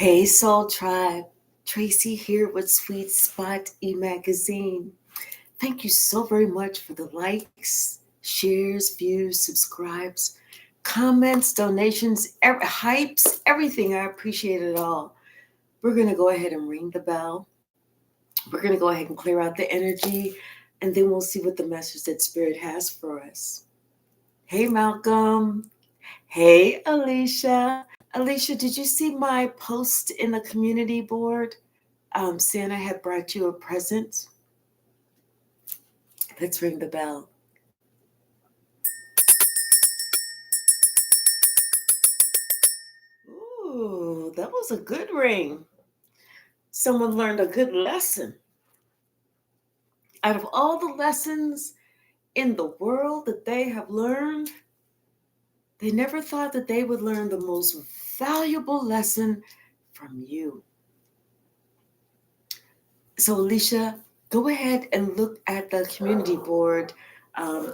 Hey Soul Tribe, Tracy here with Sweet Spot e-magazine. Thank you so very much for the likes, shares, views, subscribes, comments, donations, hypes, everything. I appreciate it all. We're going to go ahead and ring the bell. We're going to go ahead and clear out the energy, and then we'll see what the message that Spirit has for us. Hey Malcolm. Hey Alicia. Alicia, did you see my post in the community board? Santa had brought you a present. Let's ring the bell. Ooh, that was a good ring. Someone learned a good lesson. Out of all the lessons in the world that they have learned, they never thought that they would learn the most valuable lesson from you. So, Alicia, go ahead and look at the community board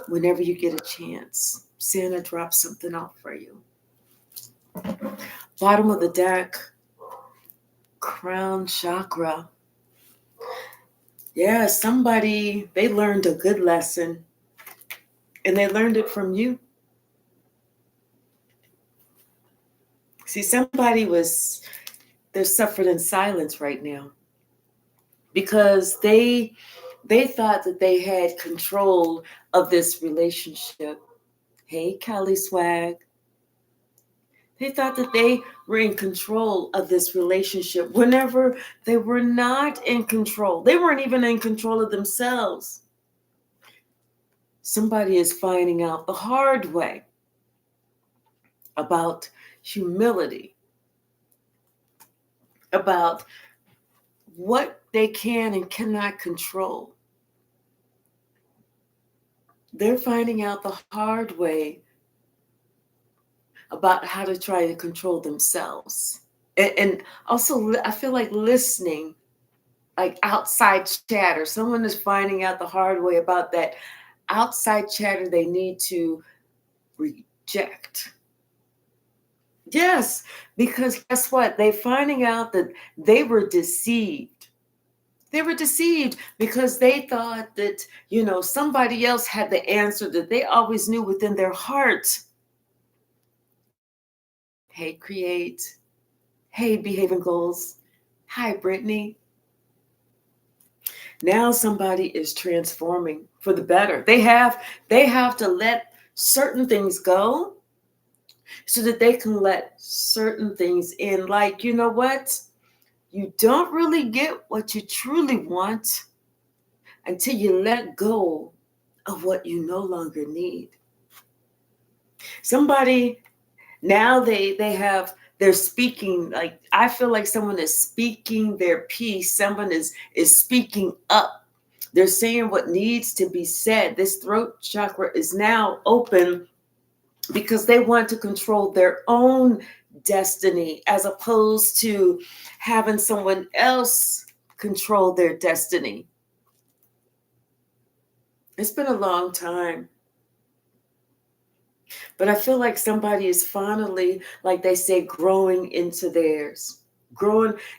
whenever you get a chance. Santa dropped something off for you. Bottom of the deck, crown chakra. Yeah, somebody, they learned a good lesson, and they learned it from you. See, they're suffering in silence right now because they thought that they had control of this relationship. Hey, Cali Swag. They thought that they were in control of this relationship whenever they were not in control. They weren't even in control of themselves. Somebody is finding out the hard way about humility, about what they can and cannot control. They're finding out the hard way about how to try to control themselves. And also, I feel like listening, like outside chatter. Someone is finding out the hard way about that outside chatter they need to reject. Yes, because guess what? They're finding out that they were deceived. They were deceived because they thought that, somebody else had the answer that they always knew within their heart. Hey, Create. Hey, Behaving Goals. Hi, Brittany. Now somebody is transforming for the better. They have to let certain things go so that they can let certain things in. Like, you know what? You don't really get what you truly want until you let go of what you no longer need. Somebody now they're speaking, like I feel like someone is speaking their piece. Someone is speaking up. They're saying what needs to be said. This throat chakra is now open because they want to control their own destiny as opposed to having someone else control their destiny. It's been a long time. But I feel like somebody is finally, like they say, growing into theirs.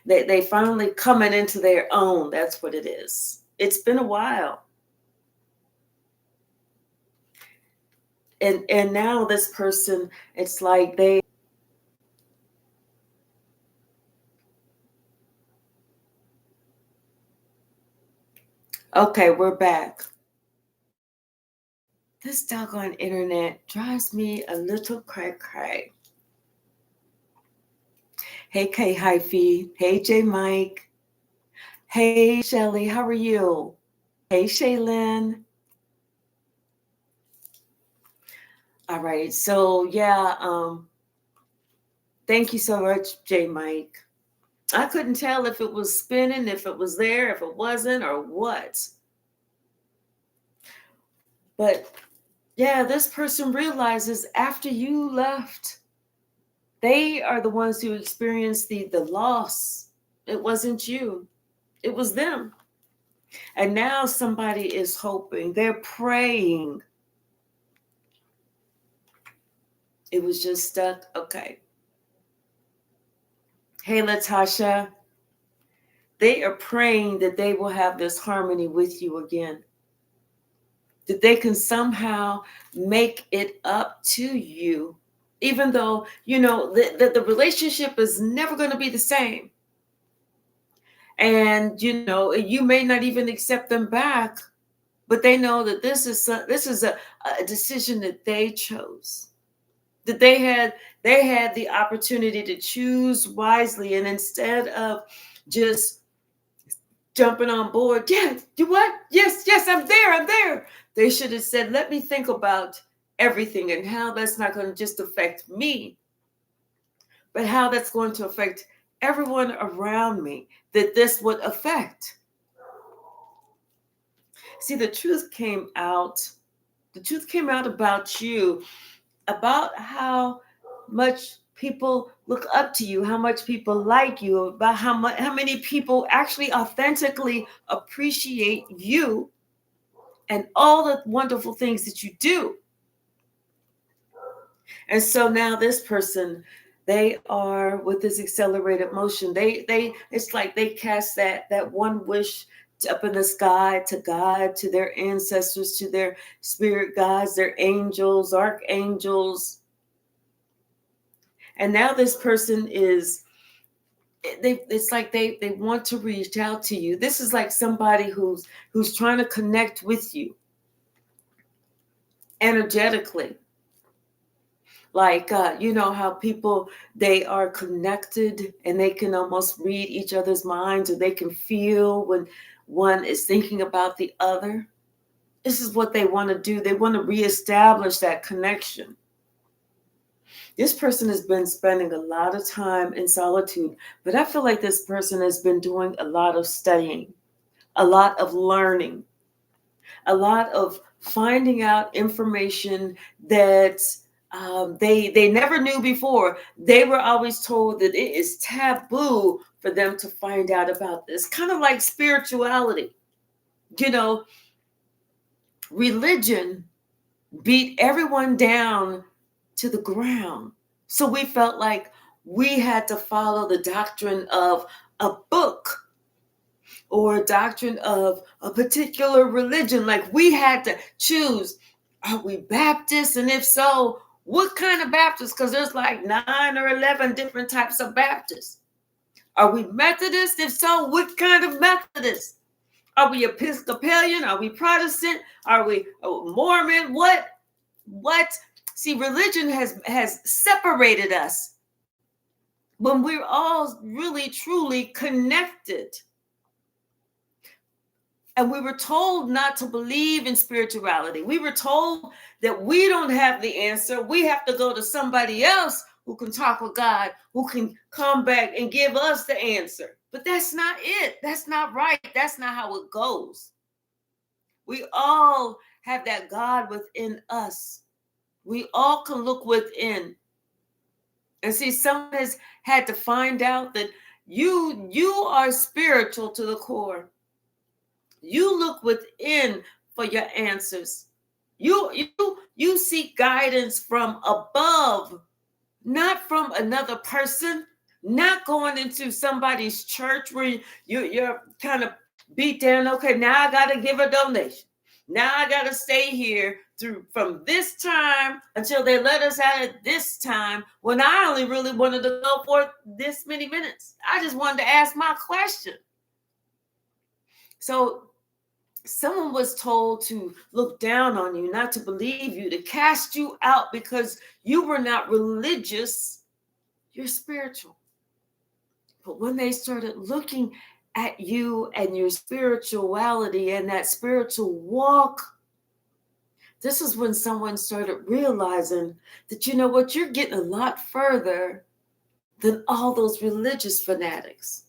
They finally coming into their own. That's what it is. It's been a while. And now this person, it's like okay, we're back. This doggone internet drives me a little cray-cray. Hey, K Hypsee. Hey, J Mike. Hey, Shelly. How are you? Hey, Shaylin. All right. So, yeah, thank you so much, J Mike. I couldn't tell if it was spinning, if it was there, if it wasn't, or what. But yeah, this person realizes after you left, they are the ones who experienced the loss. It wasn't you, it was them. And now somebody is hoping, they're praying. It was just stuck. Okay. Hey, Latasha, they are praying that they will have this harmony with you again, that they can somehow make it up to you, even though, the relationship is never going to be the same. And, you may not even accept them back, but they know that this is a decision that they chose, that they had the opportunity to choose wisely, and instead of just jumping on board, yeah, you what? Yes, I'm there. They should have said, let me think about everything and how that's not going to just affect me, but how that's going to affect everyone around me that this would affect. See, the truth came out. The truth came out about you, about how much people look up to you, how much people like you, about how many people actually authentically appreciate you and all the wonderful things that you do. And so now this person, they are with this accelerated motion. They it's like they cast that one wish up in the sky to God, to their ancestors, to their spirit guides, their angels, archangels. And now this person is it's like they want to reach out to you. This is like somebody who's trying to connect with you energetically. Like, how people, they are connected and they can almost read each other's minds, or they can feel when one is thinking about the other. This is what they want to do. They want to reestablish that connection. This person has been spending a lot of time in solitude, but I feel like this person has been doing a lot of studying, a lot of learning, a lot of finding out information that they never knew before. They were always told that it is taboo for them to find out about this. Kind of like spirituality. You know, religion beat everyone down to the ground. So we felt like we had to follow the doctrine of a book or a doctrine of a particular religion. Like we had to choose, are we Baptist? And if so, what kind of Baptist? Because there's like 9 or 11 different types of Baptists. Are we Methodist? If so, what kind of Methodist? Are we Episcopalian? Are we Protestant? Are we Mormon? What? See, religion has separated us when we're all really, truly connected. And we were told not to believe in spirituality. We were told that we don't have the answer. We have to go to somebody else who can talk with God, who can come back and give us the answer. But that's not it. That's not right. That's not how it goes. We all have that God within us. We all can look within. And see, someone has had to find out that you are spiritual to the core. You look within for your answers. You seek guidance from above, not from another person, not going into somebody's church where you're kind of beat down. Okay, now I got to give a donation. Now I got to stay here from this time until they let us out at this time, when I only really wanted to go for this many minutes. I just wanted to ask my question. So someone was told to look down on you, not to believe you, to cast you out because you were not religious, you're spiritual. But when they started looking at you and your spirituality and that spiritual walk, this is when someone started realizing that, you know what, you're getting a lot further than all those religious fanatics.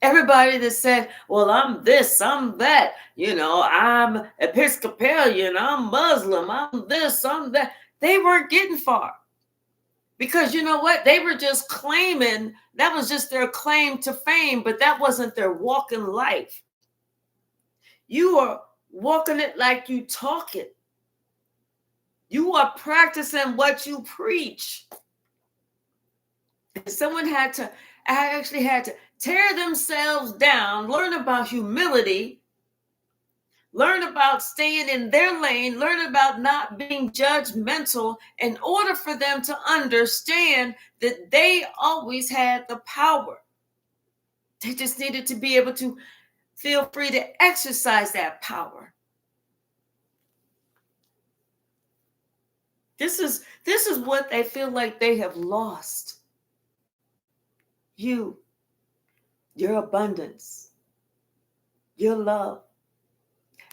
Everybody that said, well, I'm this, I'm that, I'm Episcopalian, I'm Muslim, I'm this, I'm that. They weren't getting far. Because you know what? They were just claiming, that was just their claim to fame, but that wasn't their walk in life. You are walking it like you talk it. You are practicing what you preach. Someone actually had to tear themselves down, learn about humility, learn about staying in their lane, learn about not being judgmental in order for them to understand that they always had the power. They just needed to be able to feel free to exercise that power. This is what they feel like they have lost. You, your abundance, your love.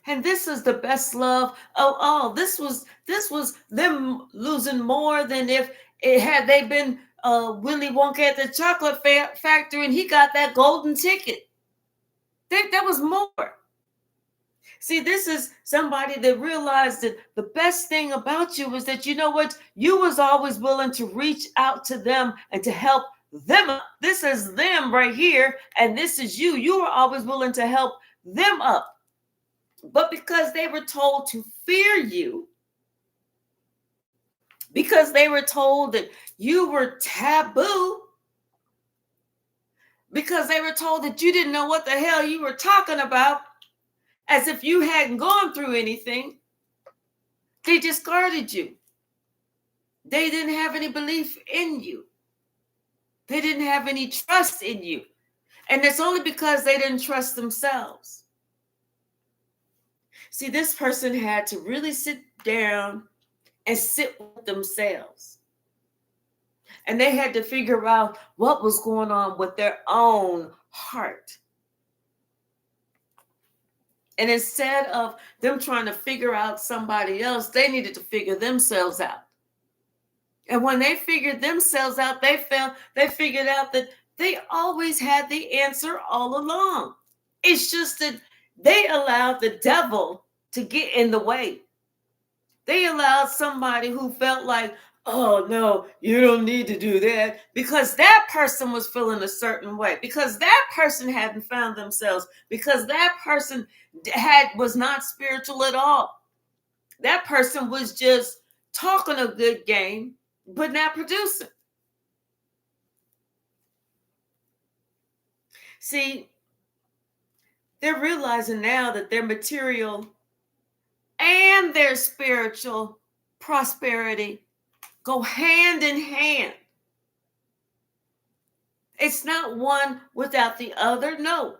And this is the best love of all. This was them losing more than if it had they been Willy Wonka at the chocolate factory and he got that golden ticket. That was more. See, this is somebody that realized that the best thing about you is that, you know what, you was always willing to reach out to them and to help them up. This is them right here, and this is you. You were always willing to help them up. But because they were told to fear you, because they were told that you were taboo, because they were told that you didn't know what the hell you were talking about, as if you hadn't gone through anything, they discarded you. They didn't have any belief in you. They didn't have any trust in you. And it's only because they didn't trust themselves. See, this person had to really sit down and sit with themselves. And they had to figure out what was going on with their own heart. And instead of them trying to figure out somebody else, they needed to figure themselves out. And when they figured themselves out, they figured out that they always had the answer all along. It's just that they allowed the devil to get in the way. They allowed somebody who felt like, oh, no, you don't need to do that, because that person was feeling a certain way, because that person hadn't found themselves, because that person was not spiritual at all. That person was just talking a good game, but not producing. See, they're realizing now that their material and their spiritual prosperity go hand in hand. It's not one without the other. No.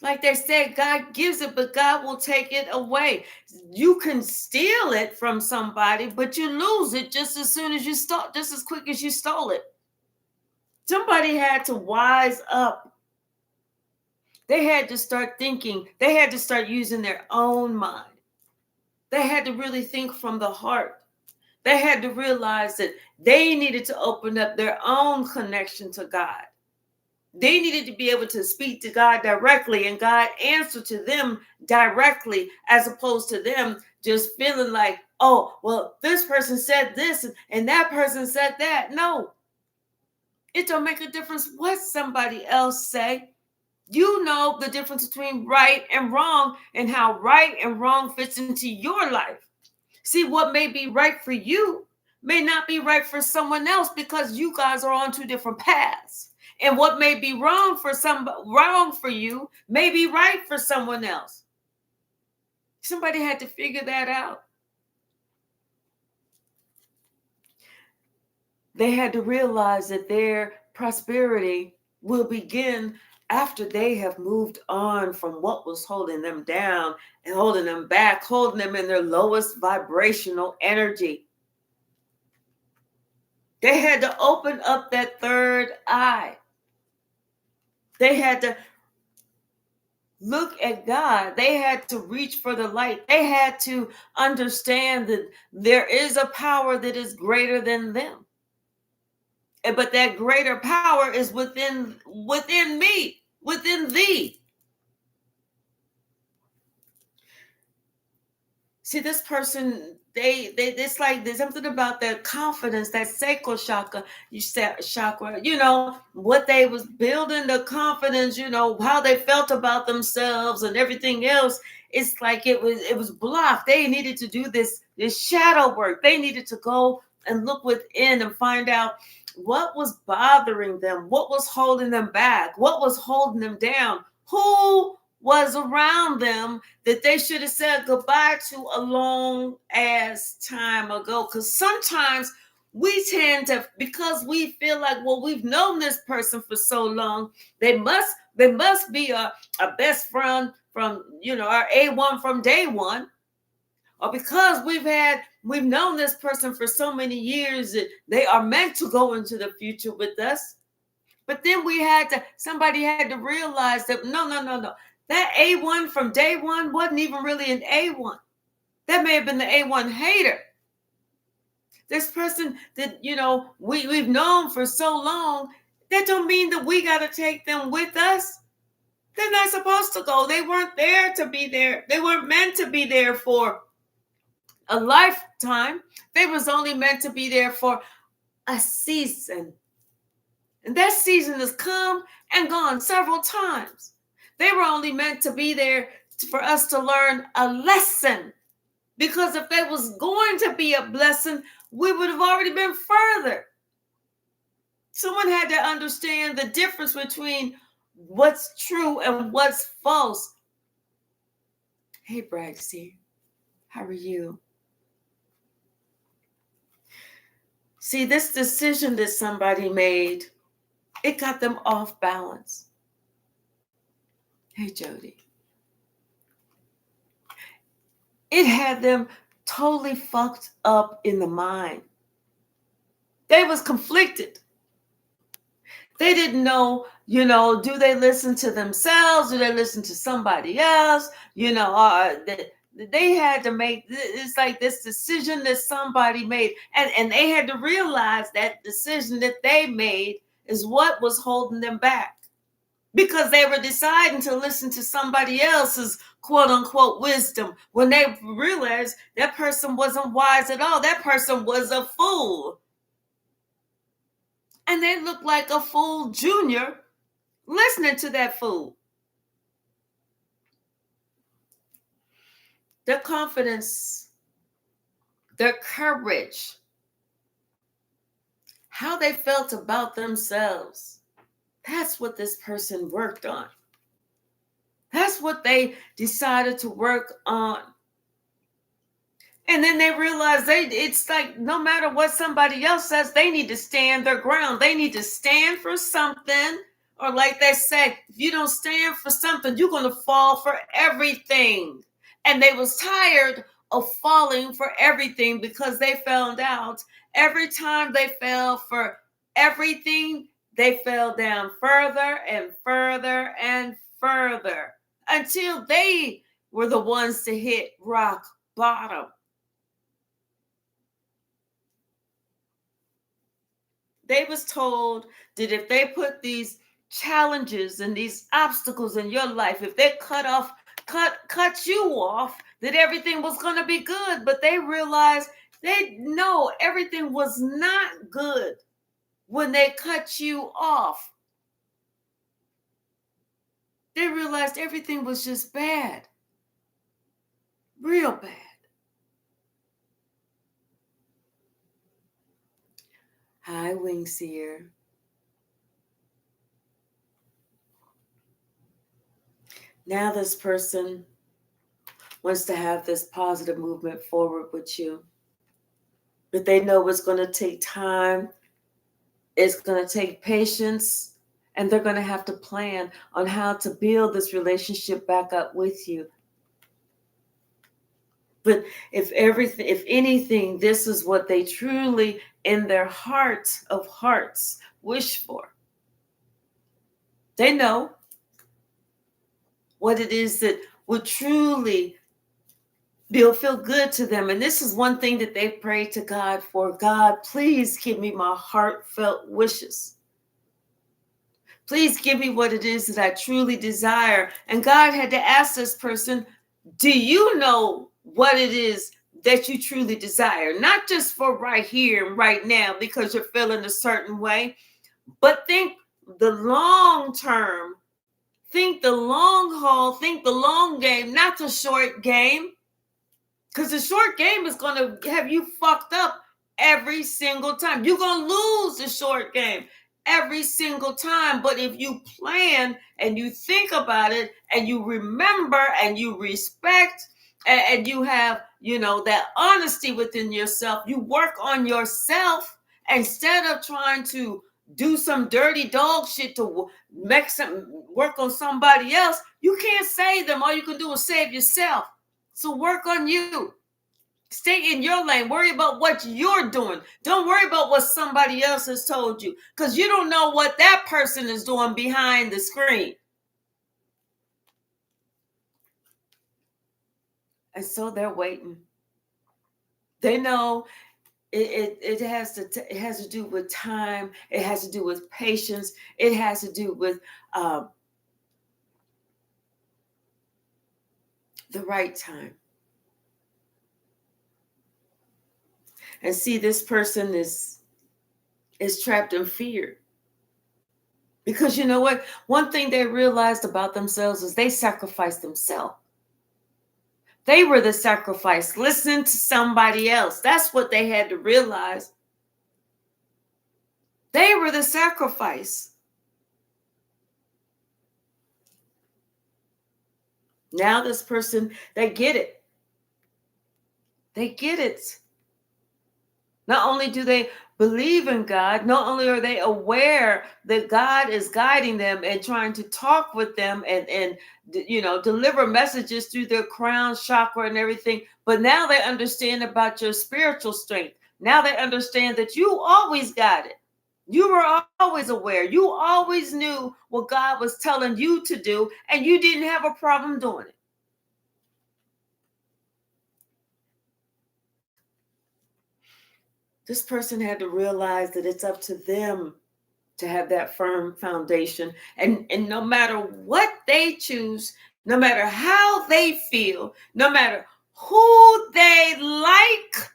Like they said, God gives it, but God will take it away. You can steal it from somebody, but you lose it just as quick as you stole it. Somebody had to wise up. They had to start thinking. They had to start using their own mind. They had to really think from the heart. They had to realize that they needed to open up their own connection to God. They needed to be able to speak to God directly and God answer to them directly, as opposed to them just feeling like, oh, well, this person said this and that person said that. No, it don't make a difference what somebody else say. You know the difference between right and wrong and how right and wrong fits into your life. See, what may be right for you may not be right for someone else, because you guys are on two different paths. And what may be wrong for you may be right for someone else. Somebody had to figure that out. They had to realize that their prosperity will begin after they have moved on from what was holding them down and holding them back, holding them in their lowest vibrational energy. They had to open up that third eye. They had to look at God. They had to reach for the light. They had to understand that there is a power that is greater than them. But that greater power is within me, within thee. See, this person, it's like there's something about their confidence, that sacral chakra, what they was building, the confidence, how they felt about themselves and everything else. It's like it was blocked. They needed to do this shadow work. They needed to go and look within and find out What was bothering them? What was holding them back? What was holding them down? Who was around them that they should have said goodbye to a long ass time ago? Because sometimes we tend to, because we feel like, well, we've known this person for so long, they must be a best friend from, our A1 from day one. Or because we've known this person for so many years that they are meant to go into the future with us. But then somebody had to realize that no. That A1 from day one wasn't even really an A1. That may have been the A1 hater. This person that, we've known for so long, that don't mean that we got to take them with us. They're not supposed to go. They weren't there to be there. They weren't meant to be there for a lifetime. They was only meant to be there for a season. And that season has come and gone several times. They were only meant to be there for us to learn a lesson. Because if they was going to be a blessing, we would have already been further. Someone had to understand the difference between what's true and what's false. Hey, Braxy, how are you? See, this decision that somebody made, it got them off balance. Hey, Jody. It had them totally fucked up in the mind. They was conflicted. They didn't know, do they listen to themselves? Do they listen to somebody else? They had to make, it's like this decision that somebody made. And they had to realize that decision that they made is what was holding them back. Because they were deciding to listen to somebody else's quote unquote wisdom when they realized that person wasn't wise at all. That person was a fool. And they looked like a fool junior listening to that fool. Their confidence, their courage, how they felt about themselves. That's what this person worked on. That's what they decided to work on. And then they realized it's like no matter what somebody else says, they need to stand their ground. They need to stand for something. Or like they say, if you don't stand for something, you're going to fall for everything. And they was tired of falling for everything because they found out every time they fell for everything, they fell down further and further and further until they were the ones to hit rock bottom. They was told that if they put these challenges and these obstacles in your life, if they cut you off, that everything was going to be good. But they realized they know everything was not good when they cut you off. They realized everything was just bad. Real bad. Hi, Wingseer. Now this person wants to have this positive movement forward with you. But they know it's going to take time. It's going to take patience. And they're going to have to plan on how to build this relationship back up with you. But if anything, this is what they truly, in their heart of hearts, wish for. They know what it is that would truly feel good to them. And this is one thing that they pray to God for. God, please give me my heartfelt wishes. Please give me what it is that I truly desire. And God had to ask this person, do you know what it is that you truly desire? Not just for right here and right now because you're feeling a certain way, but think the long term, think the long haul, think the long game, not the short game. Because the short game is going to have you fucked up every single time. You're going to lose the short game every single time. But if you plan and you think about it and you remember and you respect and you have, that honesty within yourself, you work on yourself instead of trying to do some dirty dog shit to work on somebody else. You can't save them. All you can do is save yourself. So work on you. Stay in your lane. Worry about what you're doing. Don't worry about what somebody else has told you, because you don't know what that person is doing behind the screen. And so they're waiting. They know it has to do with time. It has to do with patience. It has to do with the right time. And see, this person is trapped in fear. Because you know what? One thing they realized about themselves is they sacrificed themselves. They were the sacrifice. Listen to somebody else. That's what they had to realize. They were the sacrifice. Now this person, they get it. They get it. Not only do they believe in God, not only are they aware that God is guiding them and trying to talk with them and deliver messages through their crown chakra and everything, but now they understand about your spiritual strength. Now they understand that you always got it. You were always aware. You always knew what God was telling you to do, and you didn't have a problem doing it. This person had to realize that it's up to them to have that firm foundation. And no matter what they choose, no matter how they feel, no matter who they like,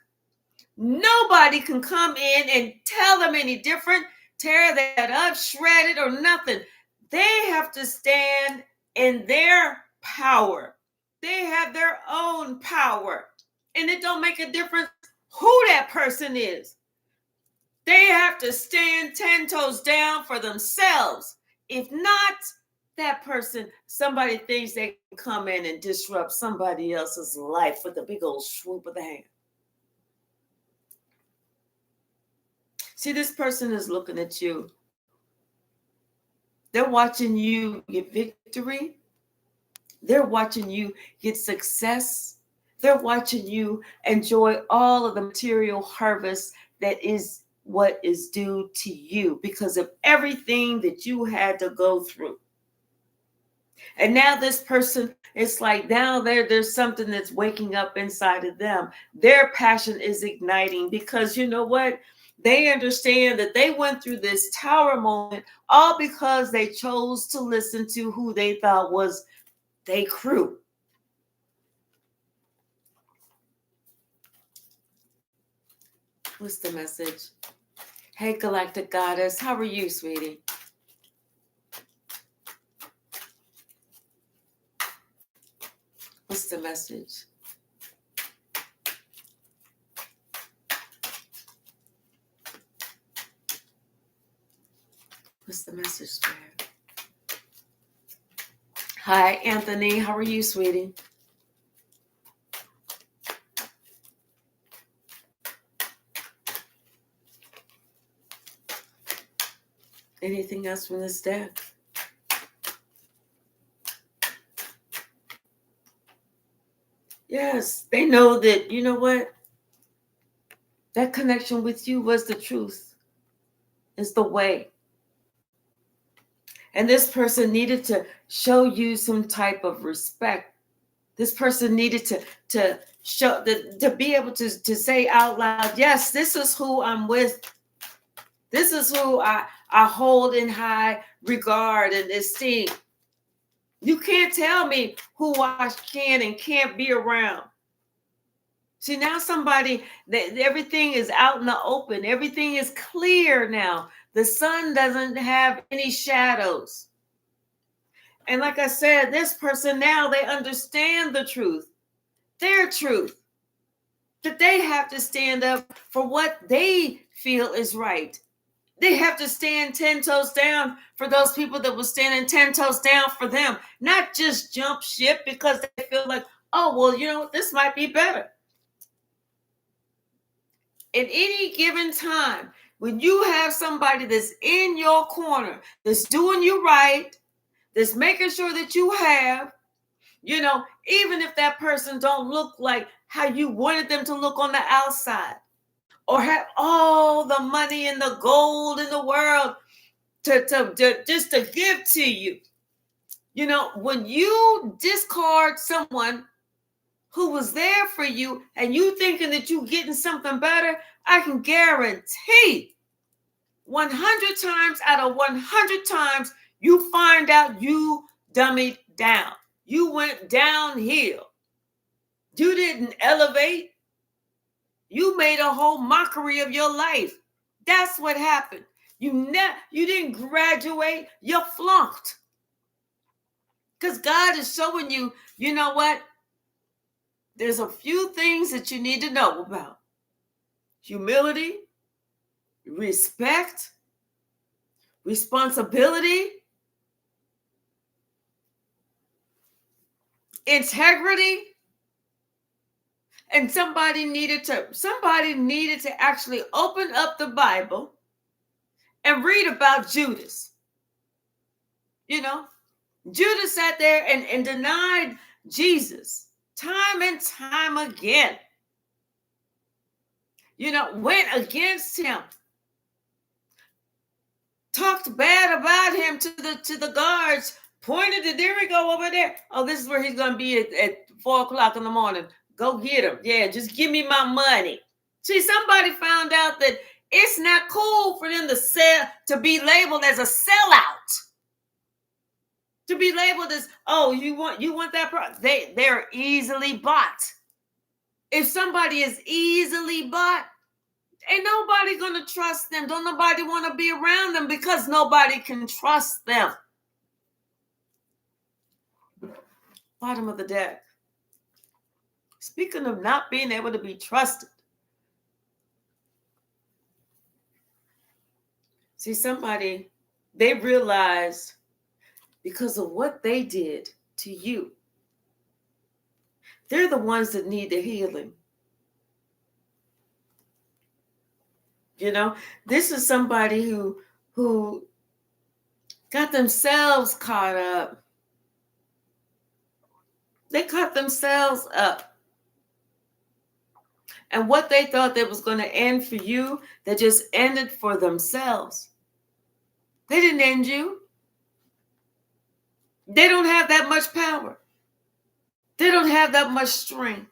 nobody can come in and tell them any different, tear that up, shred it, or nothing. They have to stand in their power. They have their own power. And it don't make a difference who that person is. They have to stand 10 toes down for themselves. If not, that person, somebody thinks they can come in and disrupt somebody else's life with a big old swoop of the hand. See, this person is looking at you. They're watching you get victory. They're watching you get success. They're watching you enjoy all of the material harvest that is what is due to you because of everything that you had to go through. And now this person, it's like now there's something that's waking up inside of them. Their passion is igniting because you know what? They understand that they went through this tower moment all because they chose to listen to who they thought was their crew. What's the message? Hey, Galactic Goddess, how are you, sweetie? What's the message? What's the message, Spirit? Hi, Anthony. How are you, sweetie? Anything else from this deck? Yes, they know that, you know what? That connection with you was the truth. It's the way. And this person needed to show you some type of respect. This person needed to show to be able to say out loud, yes, this is who I'm with. This is who I hold in high regard and esteem. You can't tell me who I can and can't be around. See, now everything is out in the open. Everything is clear now. The sun doesn't have any shadows. And like I said, this person now, they understand the truth. Their truth. that they have to stand up for what they feel is right. They have to stand 10 toes down for those people that were standing 10 toes down for them, not just jump ship because they feel like, oh, well, you know, this might be better. At any given time, when you have somebody that's in your corner, that's doing you right, that's making sure that you have, you know, even if that person don't look like how you wanted them to look on the outside, or have all the money and the gold in the world to just to give to you. You know, when you discard someone who was there for you and you thinking that you're getting something better, I can guarantee 100 times out of 100 times, you find out you dummied down. You went downhill. You didn't elevate. You made a whole mockery of your life. That's what happened. You didn't graduate. You flunked. Because God is showing you, you know what? There's a few things that you need to know about. Humility, respect, responsibility, integrity. And somebody needed to actually open up the Bible and read about Judas. You know, Judas sat there and denied Jesus time and time again. You know, went against him, talked bad about him to the guards, pointed to, there we go over there. Oh, this is where he's gonna be at 4:00 in the morning. Go get him. Yeah, just give me my money. See, somebody found out that it's not cool for them to be labeled as a sellout. To be labeled as, oh, you want that product. They're easily bought. If somebody is easily bought, ain't nobody gonna trust them. Don't nobody want to be around them because nobody can trust them. Bottom of the deck. Speaking of not being able to be trusted. See, somebody, they realized because of what they did to you, they're the ones that need the healing. You know, this is somebody who got themselves caught up. They caught themselves up. And what they thought that was going to end for you, that just ended for themselves. They didn't end you. They don't have that much power. They don't have that much strength.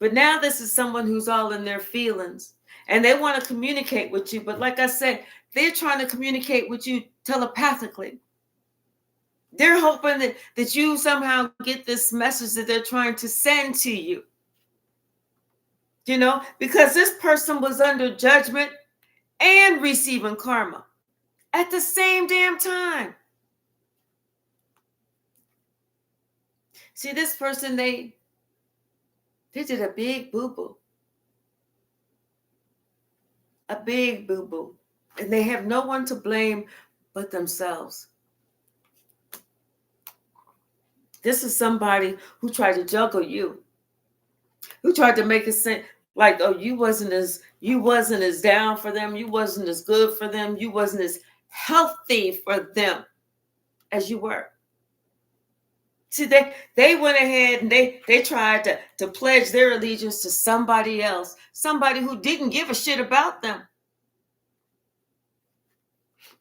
But now this is someone who's all in their feelings. And they want to communicate with you. But like I said, they're trying to communicate with you telepathically. They're hoping that you somehow get this message that they're trying to send to you. You know, because this person was under judgment and receiving karma at the same damn time. See, this person, they did a big boo-boo. A big boo-boo. And they have no one to blame but themselves. This is somebody who tried to juggle you, who tried to make it seem like, oh, you wasn't as down for them, you wasn't as good for them, you wasn't as healthy for them as you were. See, they went ahead and they tried to pledge their allegiance to somebody else, somebody who didn't give a shit about them.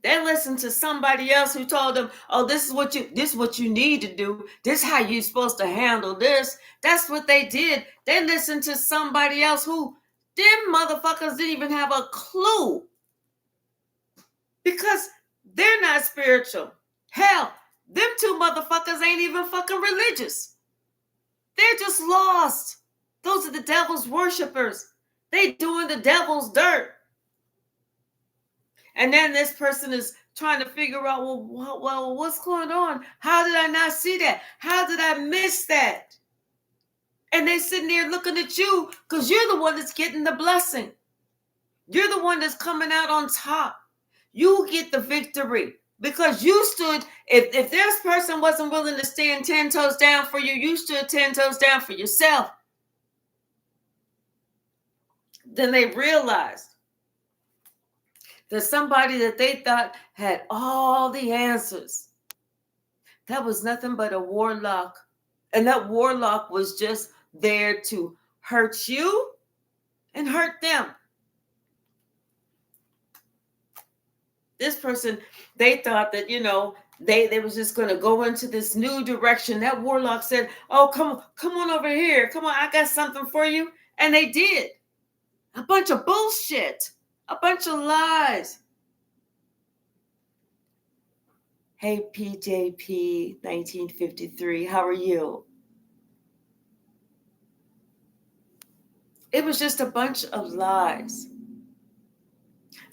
They listened to somebody else who told them, oh, this is what you need to do. This is how you're supposed to handle this. That's what they did. They listened to somebody else who them motherfuckers didn't even have a clue. Because they're not spiritual. Hell, them two motherfuckers ain't even fucking religious. They're just lost. Those are the devil's worshipers. They doing the devil's dirt. And then this person is trying to figure out, well, what's going on? How did I not see that? How did I miss that? And they sitting there looking at you because you're the one that's getting the blessing. You're the one that's coming out on top. You get the victory because you stood. If this person wasn't willing to stand 10 toes down for you, you stood 10 toes down for yourself. Then they realized that somebody that they thought had all the answers, that was nothing but a warlock. And that warlock was just there to hurt you and hurt them. This person, they thought that, they was just going to go into this new direction. That warlock said, oh, come on over here. Come on, I got something for you. And they did. A bunch of bullshit. A bunch of lies. Hey, PJP 1953, how are you? It was just a bunch of lies.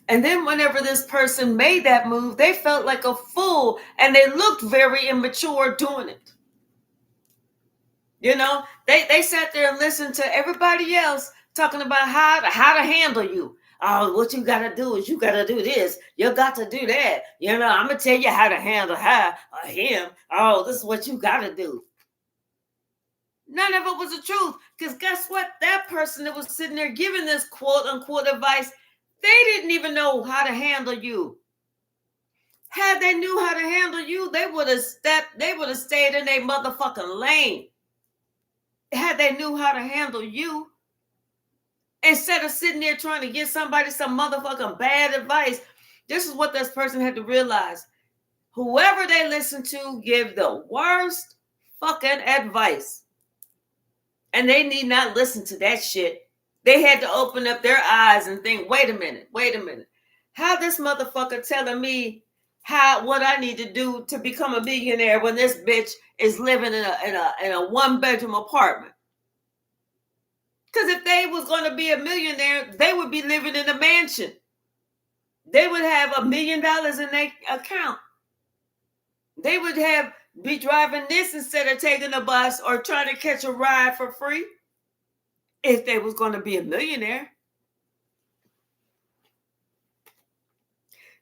And then whenever this person made that move, they felt like a fool and they looked very immature doing it. They sat there and listened to everybody else talking about how to handle you. Oh, what you got to do is you got to do this. You got to do that. I'm going to tell you how to handle him. Oh, this is what you got to do. None of it was the truth. Because guess what? That person that was sitting there giving this quote unquote advice, they didn't even know how to handle you. Had they knew how to handle you, they would have stayed in their motherfucking lane. Had they knew how to handle you, instead of sitting there trying to give somebody some motherfucking bad advice, this is what this person had to realize. Whoever they listen to give the worst fucking advice. And they need not listen to that shit. They had to open up their eyes and think, wait a minute. How this motherfucker telling me what I need to do to become a millionaire when this bitch is living in a one-bedroom apartment? Because if they was going to be a millionaire, they would be living in a mansion. They would have $1 million in their account. They would be driving this instead of taking a bus or trying to catch a ride for free. If they was going to be a millionaire.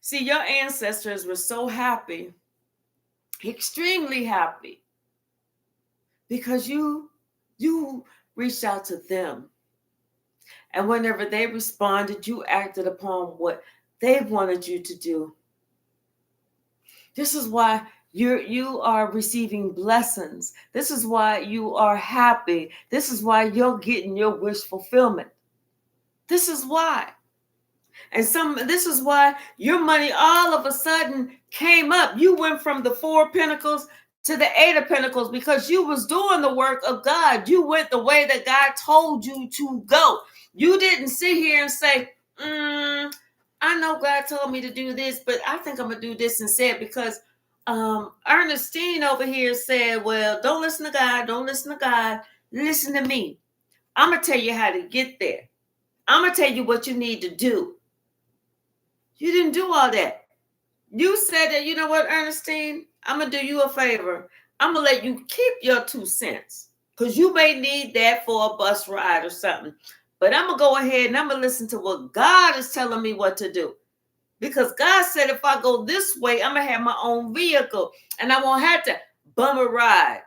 See, your ancestors were so happy, extremely happy, because you reached out to them. And whenever they responded, you acted upon what they wanted you to do. This is why you are receiving blessings. This is why you are happy. This is why you're getting your wish fulfillment. This is why. And this is why your money all of a sudden came up. You went from the 4 pentacles to the 8 of pentacles because you was doing the work of God. You went the way that God told you to go. You didn't sit here and say, I know God told me to do this, but I think I'm going to do this instead because Ernestine over here said, well, don't listen to God. Don't listen to God. Listen to me. I'm going to tell you how to get there. I'm going to tell you what you need to do. You didn't do all that. You said that, you know what, Ernestine, I'm going to do you a favor. I'm going to let you keep your 2 cents because you may need that for a bus ride or something. But I'm going to go ahead and I'm going to listen to what God is telling me what to do. Because God said if I go this way, I'm going to have my own vehicle and I won't have to bum a ride.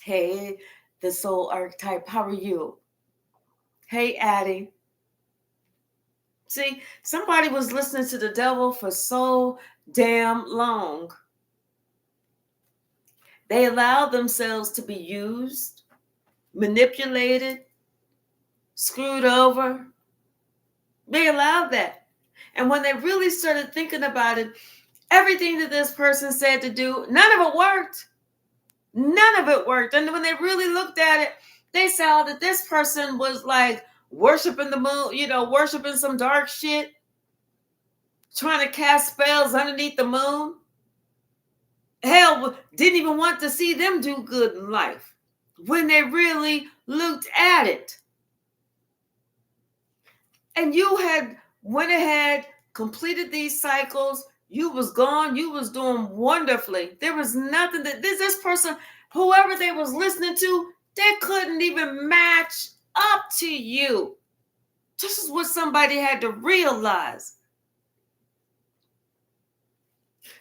Hey, the soul archetype, how are you? Hey, Addie. See, somebody was listening to the devil for so damn long. They allowed themselves to be used, manipulated, screwed over. They allowed that. And when they really started thinking about it, everything that this person said to do, none of it worked. None of it worked. And when they really looked at it, they saw that this person was like worshiping the moon, worshiping some dark shit, trying to cast spells underneath the moon. Hell, didn't even want to see them do good in life when they really looked at it. And you had went ahead, completed these cycles. You was gone. You was doing wonderfully. There was nothing that this person Whoever they was listening to, they couldn't even match up to you. This is what somebody had to realize.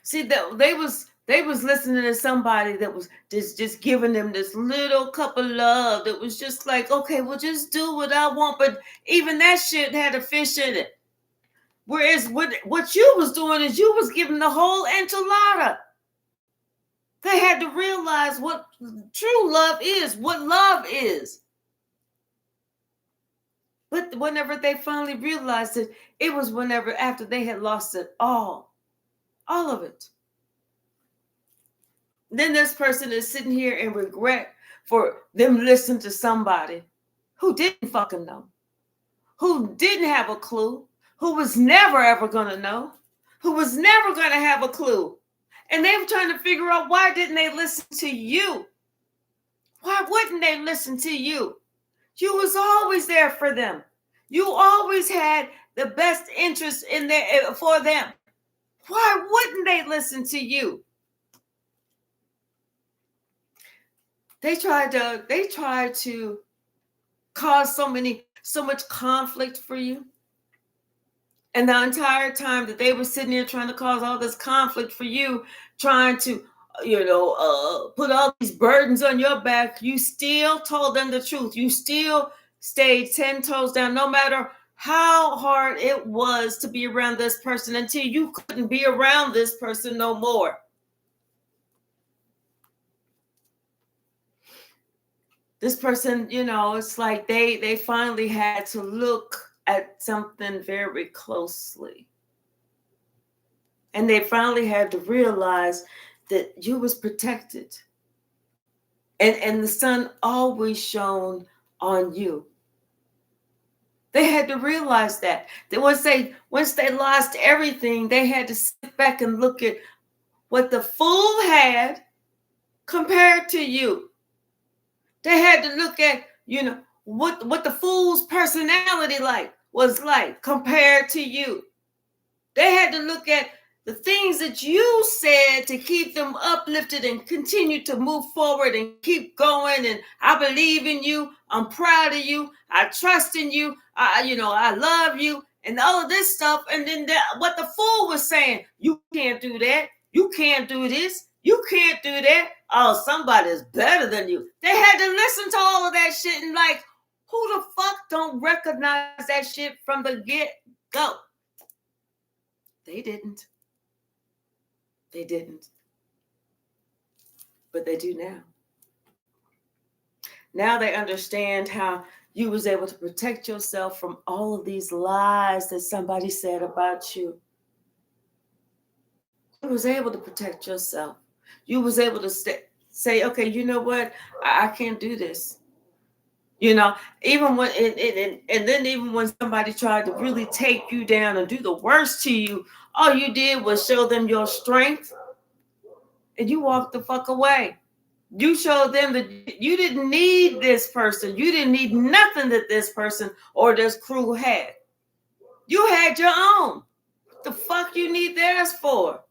See, they was listening to somebody that was just giving them this little cup of love that was just like, okay, well, just do what I want. But even that shit had a fish in it. Whereas what you was doing is you was giving the whole enchilada. They had to realize what true love is, what love is. But whenever they finally realized it, it was whenever after they had lost it all of it. Then this person is sitting here in regret for them listening to somebody who didn't fucking know, who didn't have a clue, who was never ever going to know, who was never going to have a clue. And they were trying to figure out, why didn't they listen to you? Why wouldn't they listen to you? You was always there for them. You always had the best interest in there for them. Why wouldn't they listen to you? They tried to cause so much conflict for you. And the entire time that they were sitting there trying to cause all this conflict for you, trying to, put all these burdens on your back, you still told them the truth. You still stayed 10 toes down, no matter how hard it was to be around this person, until you couldn't be around this person no more. This person, it's like they finally had to look at something very closely. And they finally had to realize that you was protected. And the sun always shone on you. They had to realize that once they lost everything, they had to sit back and look at what the fool had compared to you. They had to look at, what the fool's personality was like compared to you. They had to look at the things that you said to keep them uplifted and continue to move forward and keep going. And I believe in you. I'm proud of you. I trust in you. I love you and all of this stuff. And then what the fool was saying, you can't do that. You can't do this. You can't do that. Oh, somebody's better than you. They had to listen to all of that shit and like, who the fuck don't recognize that shit from the get-go? They didn't. They didn't. But they do now. Now they understand how you was able to protect yourself from all of these lies that somebody said about you. You was able to protect yourself. You was able to say, okay, you know what? I can't do this. Even when and then even when somebody tried to really take you down and do the worst to you, all you did was show them your strength and you walked the fuck away. You showed them that you didn't need this person. You didn't need nothing that this person or this crew had. You had your own. What the fuck you need theirs for?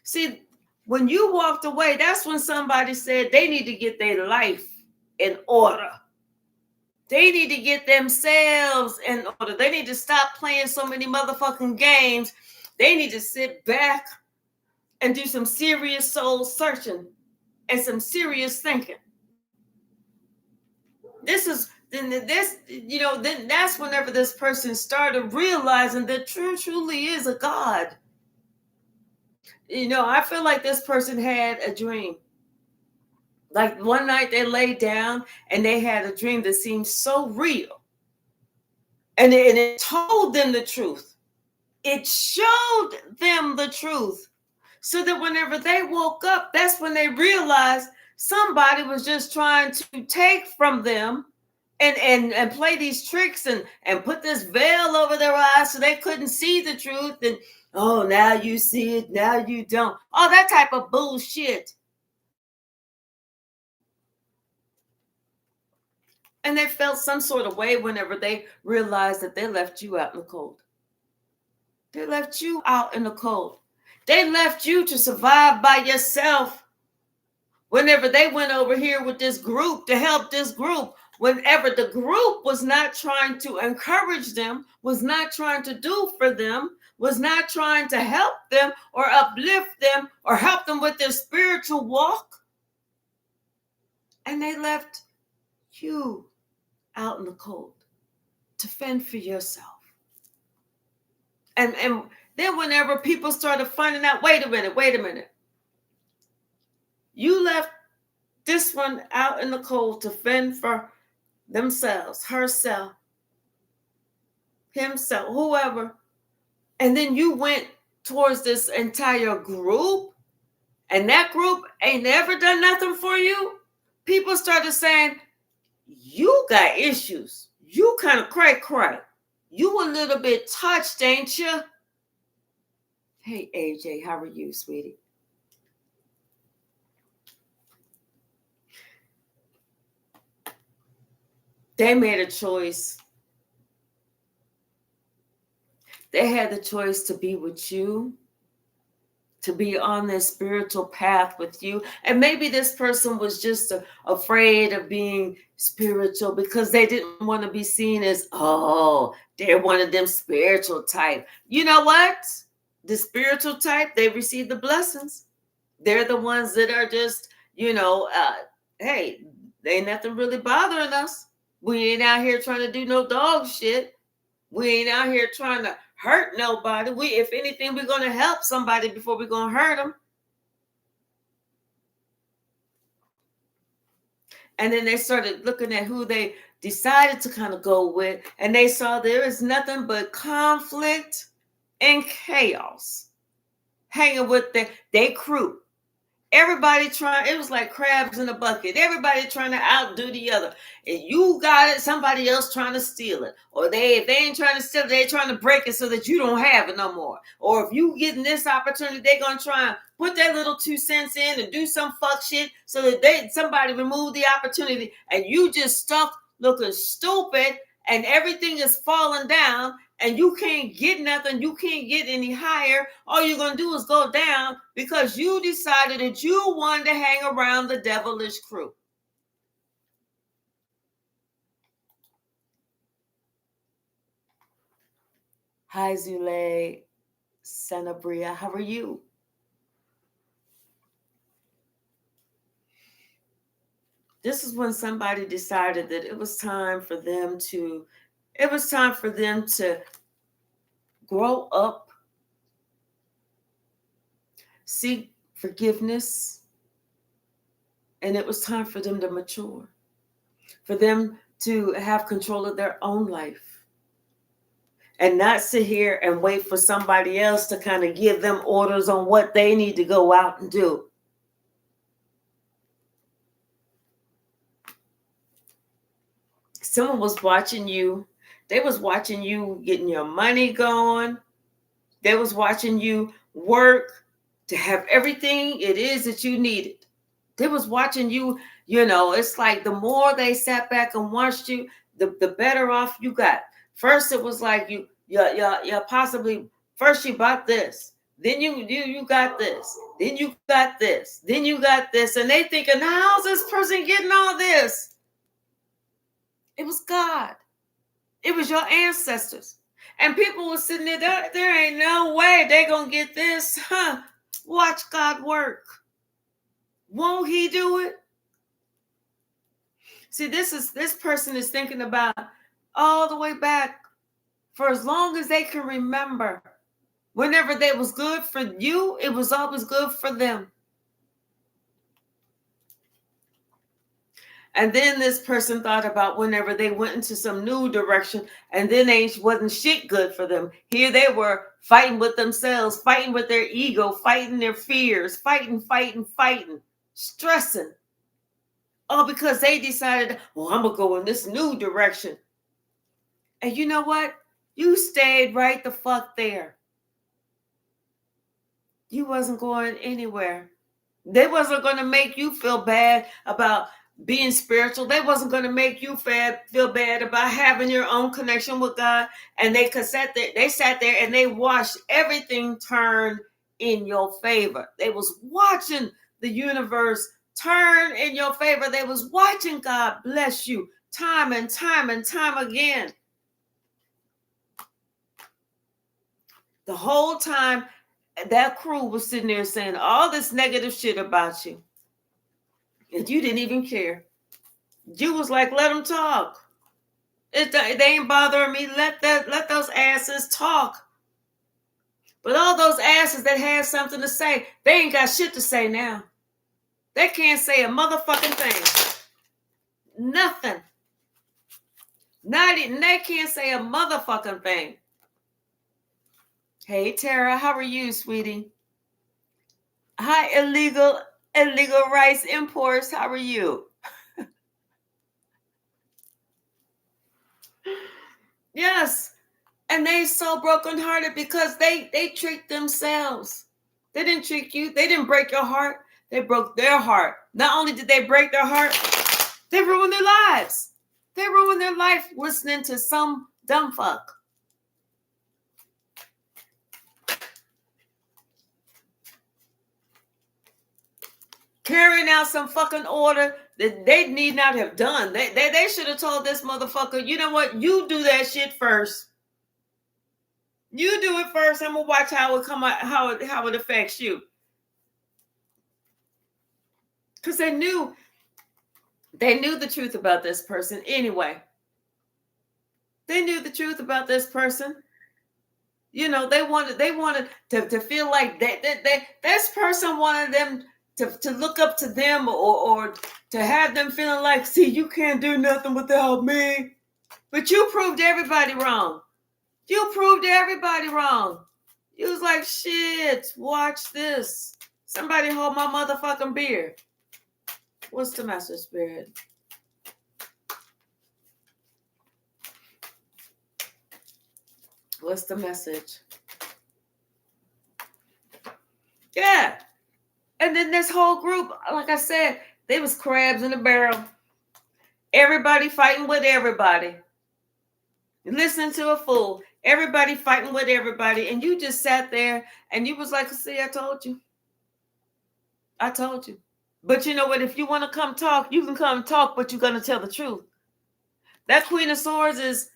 See, when you walked away, that's when somebody said they need to get their life in order. They need to get themselves in order. They need to stop playing so many motherfucking games. They need to sit back and do some serious soul searching and some serious thinking. Then that's whenever this person started realizing that truly is a God. I feel like this person had a dream. Like one night they laid down and they had a dream that seemed so real. And it told them the truth. It showed them the truth. So that whenever they woke up, that's when they realized somebody was just trying to take from them and play these tricks and put this veil over their eyes so they couldn't see the truth. And, oh, now you see it, now you don't. Oh, that type of bullshit. And they felt some sort of way whenever they realized that they left you out in the cold. They left you out in the cold. They left you to survive by yourself Whenever they went over here with this group to help this group, whenever the group was not trying to encourage them, was not trying to do for them, was not trying to help them or uplift them or help them with their spiritual walk, and they left you out in the cold to fend for yourself. And then whenever people started finding out, wait a minute, you left this one out in the cold to fend for themselves, herself, himself, whoever, and then you went towards this entire group, and that group ain't never done nothing for you. People started saying, you got issues. You kind of cray. You a little bit touched, ain't you? Hey, AJ, how are you, sweetie? They made a choice. They had the choice to be with you, to be on this spiritual path with you. And maybe this person was just afraid of being spiritual because they didn't want to be seen as, oh, they're one of them spiritual type. You know what? The spiritual type, they receive the blessings. They're the ones that are just, hey, they ain't nothing really bothering us. We ain't out here trying to do no dog shit. We ain't out here trying to hurt nobody. If anything, we're going to help somebody before we're going to hurt them. And then they started looking at who they decided to kind of go with, and they saw there is nothing but conflict and chaos hanging with their crew. Everybody trying, it was like crabs in a bucket. Everybody trying to outdo the other. And you got it, somebody else trying to steal it. Or if they ain't trying to steal it, they're trying to break it so that you don't have it no more. Or if you getting this opportunity, they're going to try and put their little 2 cents in and do some fuck shit so that somebody remove the opportunity. And you just stuck looking stupid and everything is falling down. And you can't get nothing. You can't get any higher. All you're going to do is go down because you decided that you wanted to hang around the devilish crew. Hi, Zule, Sanabria. How are you? This is when somebody decided that it was time for them to grow up, seek forgiveness, and it was time for them to mature, for them to have control of their own life and not sit here and wait for somebody else to kind of give them orders on what they need to go out and do. Someone was watching you. They was watching you getting your money going. They was watching you work to have everything it is that you needed. They was watching you, it's like the more they sat back and watched you, the better off you got. First, it was like you possibly, first you bought this. Then you got this. Then you got this. Then you got this. And they thinking, how's this person getting all this? It was God. It was your ancestors. And people were sitting there, there ain't no way they're going to get this. Watch God work. Won't he do it? See, this person is thinking about all the way back for as long as they can remember. Whenever they was good for you, it was always good for them. And then this person thought about whenever they went into some new direction and then wasn't shit good for them. Here they were fighting with themselves, fighting with their ego, fighting their fears, fighting, stressing. All because they decided, I'm going to go in this new direction. And you know what? You stayed right the fuck there. You wasn't going anywhere. They wasn't going to make you feel bad about being spiritual. They wasn't going to make you feel bad about having your own connection with God. And they sat there and they watched everything turn in your favor. They was watching the universe turn in your favor. They was watching God bless you time and time and time again. The whole time that crew was sitting there saying all this negative shit about you. And you didn't even care. You was like, let them talk. They ain't bothering me. Let those asses talk. But all those asses that had something to say, they ain't got shit to say now. They can't say a motherfucking thing. Nothing. Not even, they can't say a motherfucking thing. Hey, Tara, how are you, sweetie? Hi, illegal rice imports. How are you? Yes. And they so brokenhearted because they tricked themselves. They didn't trick you. They didn't break your heart. They broke their heart. Not only did they break their heart, they ruined their lives. They ruined their life listening to some dumb fuck. Carrying out some fucking order that they need not have done. They should have told this motherfucker, you know what? You do that shit first. You do it first. I'm gonna watch how it come out, how it affects you. Because they knew the truth about this person anyway. They knew the truth about this person. You know, they wanted to feel like this person wanted them to look up to them or to have them feeling like, see, you can't do nothing without me. But you proved everybody wrong. You proved everybody wrong. You was like, shit, watch this. Somebody hold my motherfucking beer. What's the master spirit? What's the message? Yeah. And then this whole group, like I said, they was crabs in a barrel. Everybody fighting with everybody. Listening to a fool. Everybody fighting with everybody. And you just sat there and you was like, see, I told you. I told you. But you know what? If you want to come talk, you can come talk, but you're going to tell the truth. That Queen of Swords is,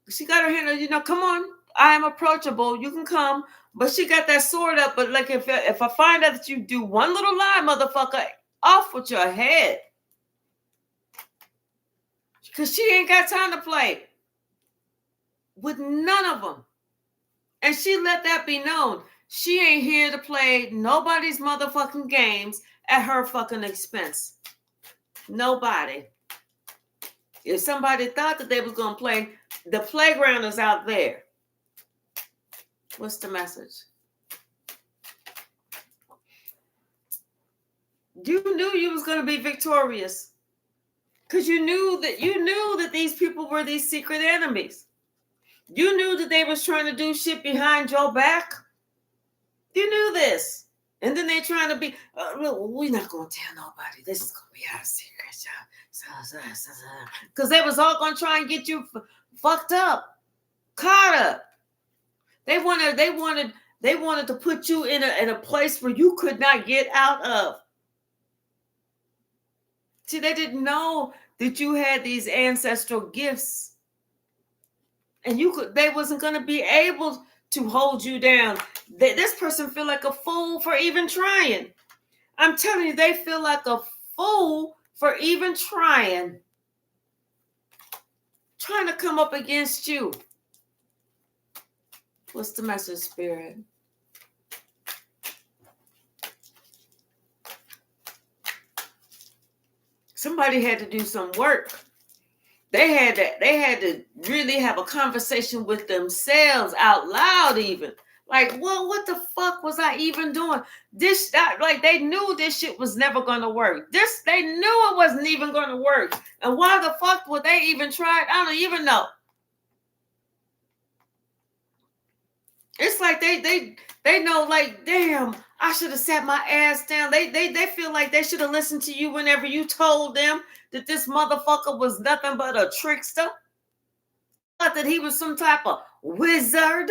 she got her hand, you know, come on. I am approachable. You can come. But she got that sword up. But like if I find out that you do one little lie, motherfucker, off with your head. Because she ain't got time to play with none of them. And she let that be known. She ain't here to play nobody's motherfucking games at her fucking expense. Nobody. If somebody thought that they was going to play, the playground is out there. What's the message? You knew you was going to be victorious. Because you knew that these people were these secret enemies. You knew that they was trying to do shit behind your back. You knew this. And then they're trying to be, we're not going to tell nobody. This is going to be our secret. Because they was all going to try and get you fucked up, caught up. They wanted to put you in a place where you could not get out of. See, they didn't know that you had these ancestral gifts. And they wasn't going to be able to hold you down. This person feel like a fool for even trying. I'm telling you, they feel like a fool for even trying to come up against you. What's the message, spirit? Somebody had to do some work. They had to really have a conversation with themselves out loud even. Like, well, what the fuck was I even doing? Like they knew this shit was never going to work. They knew it wasn't even going to work. And why the fuck would they even try it? I don't even know. It's like they know, like, damn, I should have sat my ass down. They feel like they should have listened to you whenever you told them that this motherfucker was nothing but a trickster. Thought that he was some type of wizard.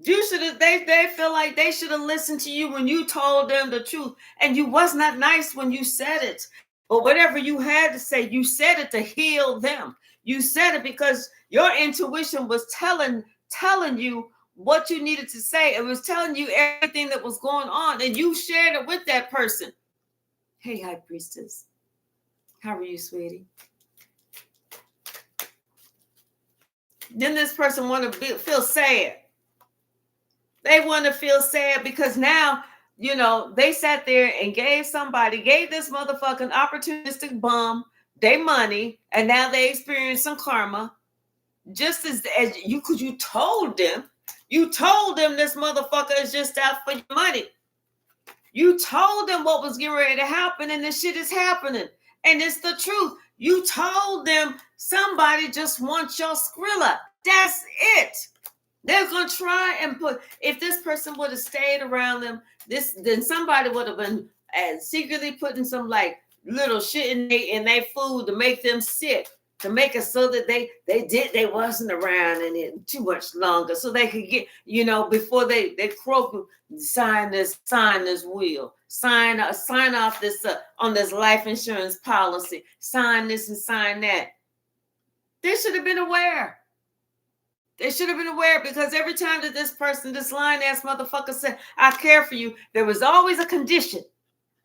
You should they feel like they should have listened to you when you told them the truth, and you was not nice when you said it. But whatever you had to say, you said it to heal them. You said it because your intuition was telling you what you needed to say. It was telling you everything that was going on, and you shared it with that person. Hey, High Priestess. How are you, sweetie? Then this person want to feel sad. They want to feel sad because now, you know, they sat there and gave this motherfucking opportunistic bum their money, and now they experience some karma. Just as you, because you told them this motherfucker is just out for your money. You told them what was getting ready to happen, and this shit is happening. And it's the truth. You told them somebody just wants your Skrilla. That's it. They're gonna try and if this person would have stayed around them, then somebody would have been secretly putting some like little shit in their food to make them sick, to make it so that they wasn't around in it too much longer, so they could get, you know, before they croak, sign this will, sign off this on this life insurance policy, sign this and sign that. They should have been aware. They should have been aware, because every time that this lying ass motherfucker said, I care for you, there was always a condition.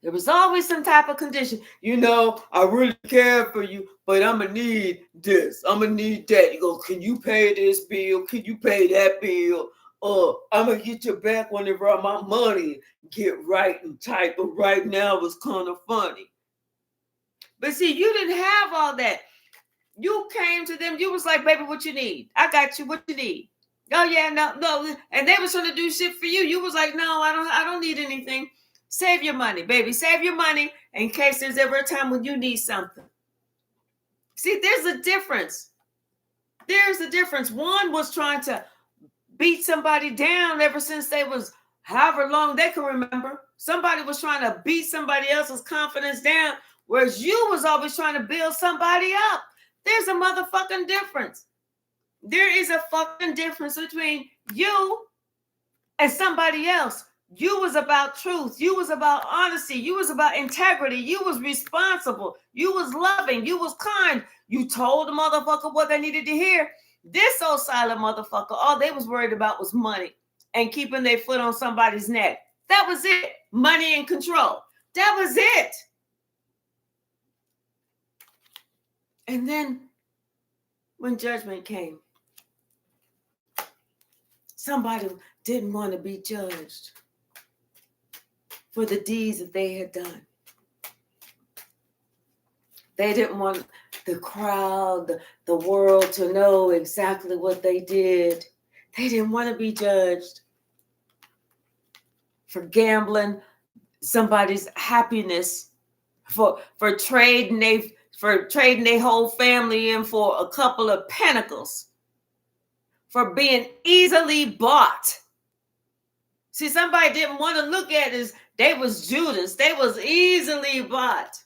There was always some type of condition. You know, I really care for you, but I'm going to need this. I'm going to need that. You go, can you pay this bill? Can you pay that bill? I'm going to get you back whenever my money get right and tight. But right now it's kind of funny. But see, you didn't have all that. You came to them. You was like, baby, what you need? I got you. What you need? Oh, yeah, no. And they was trying to do shit for you. You was like, no, I don't need anything. Save your money, baby. Save your money in case there's ever a time when you need something. See, there's a difference. There's a difference. One was trying to beat somebody down ever since they was however long they can remember. Somebody was trying to beat somebody else's confidence down, whereas you was always trying to build somebody up. There's a motherfucking difference. There is a fucking difference between you and somebody else. You was about truth. You was about honesty. You was about integrity. You was responsible. You was loving. You was kind. You told the motherfucker what they needed to hear. This old silent motherfucker, all they was worried about was money and keeping their foot on somebody's neck. That was it. Money and control. That was it. And then when judgment came, somebody didn't want to be judged for the deeds that they had done. They didn't want the crowd, the world to know exactly what they did. They didn't want to be judged for gambling somebody's happiness, for trading their whole family in for a couple of pentacles, for being easily bought. See, somebody didn't want to look at it as they was Judas. They was easily bought.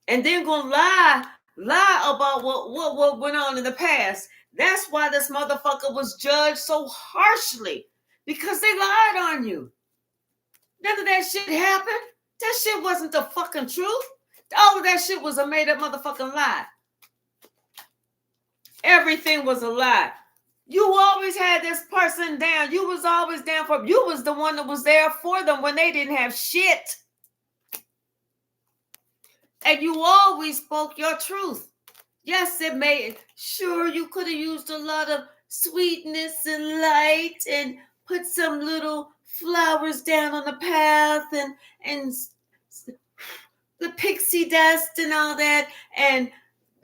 And then gonna lie about what went on in the past. That's why this motherfucker was judged so harshly, because they lied on you. None of that shit happened. That shit wasn't the fucking truth. All of that shit was a made up motherfucking lie. Everything was a lie. You always had this person down. You was always down for them. You was the one that was there for them when they didn't have shit. And you always spoke your truth. Yes, it made sure you could have used a lot of sweetness and light and put some little flowers down on the path and the pixie dust and all that, and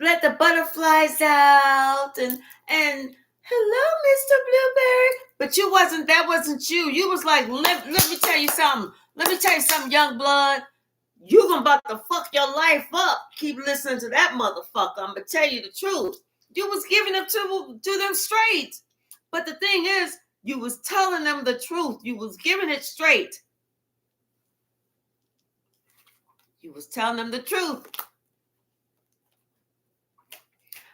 let the butterflies out and hello, Mr. Blueberry. But that wasn't you. You was like, let me tell you something. Let me tell you something, young blood. You gonna about to fuck your life up. Keep listening to that motherfucker. I'm gonna tell you the truth. You was giving it to them straight. But the thing is, you was telling them the truth. You was giving it straight. You was telling them the truth.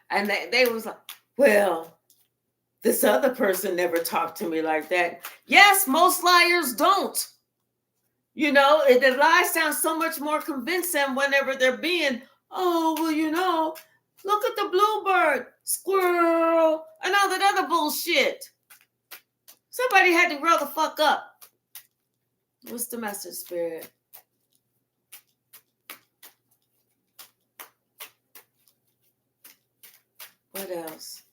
And they was like, well, This other person never talked to me like that. Yes, most liars don't. You know, the lie sounds so much more convincing whenever they're being, oh, well, you know, look at the bluebird, squirrel, and all that other bullshit. Somebody had to grow the fuck up. What's the message, Spirit? What else?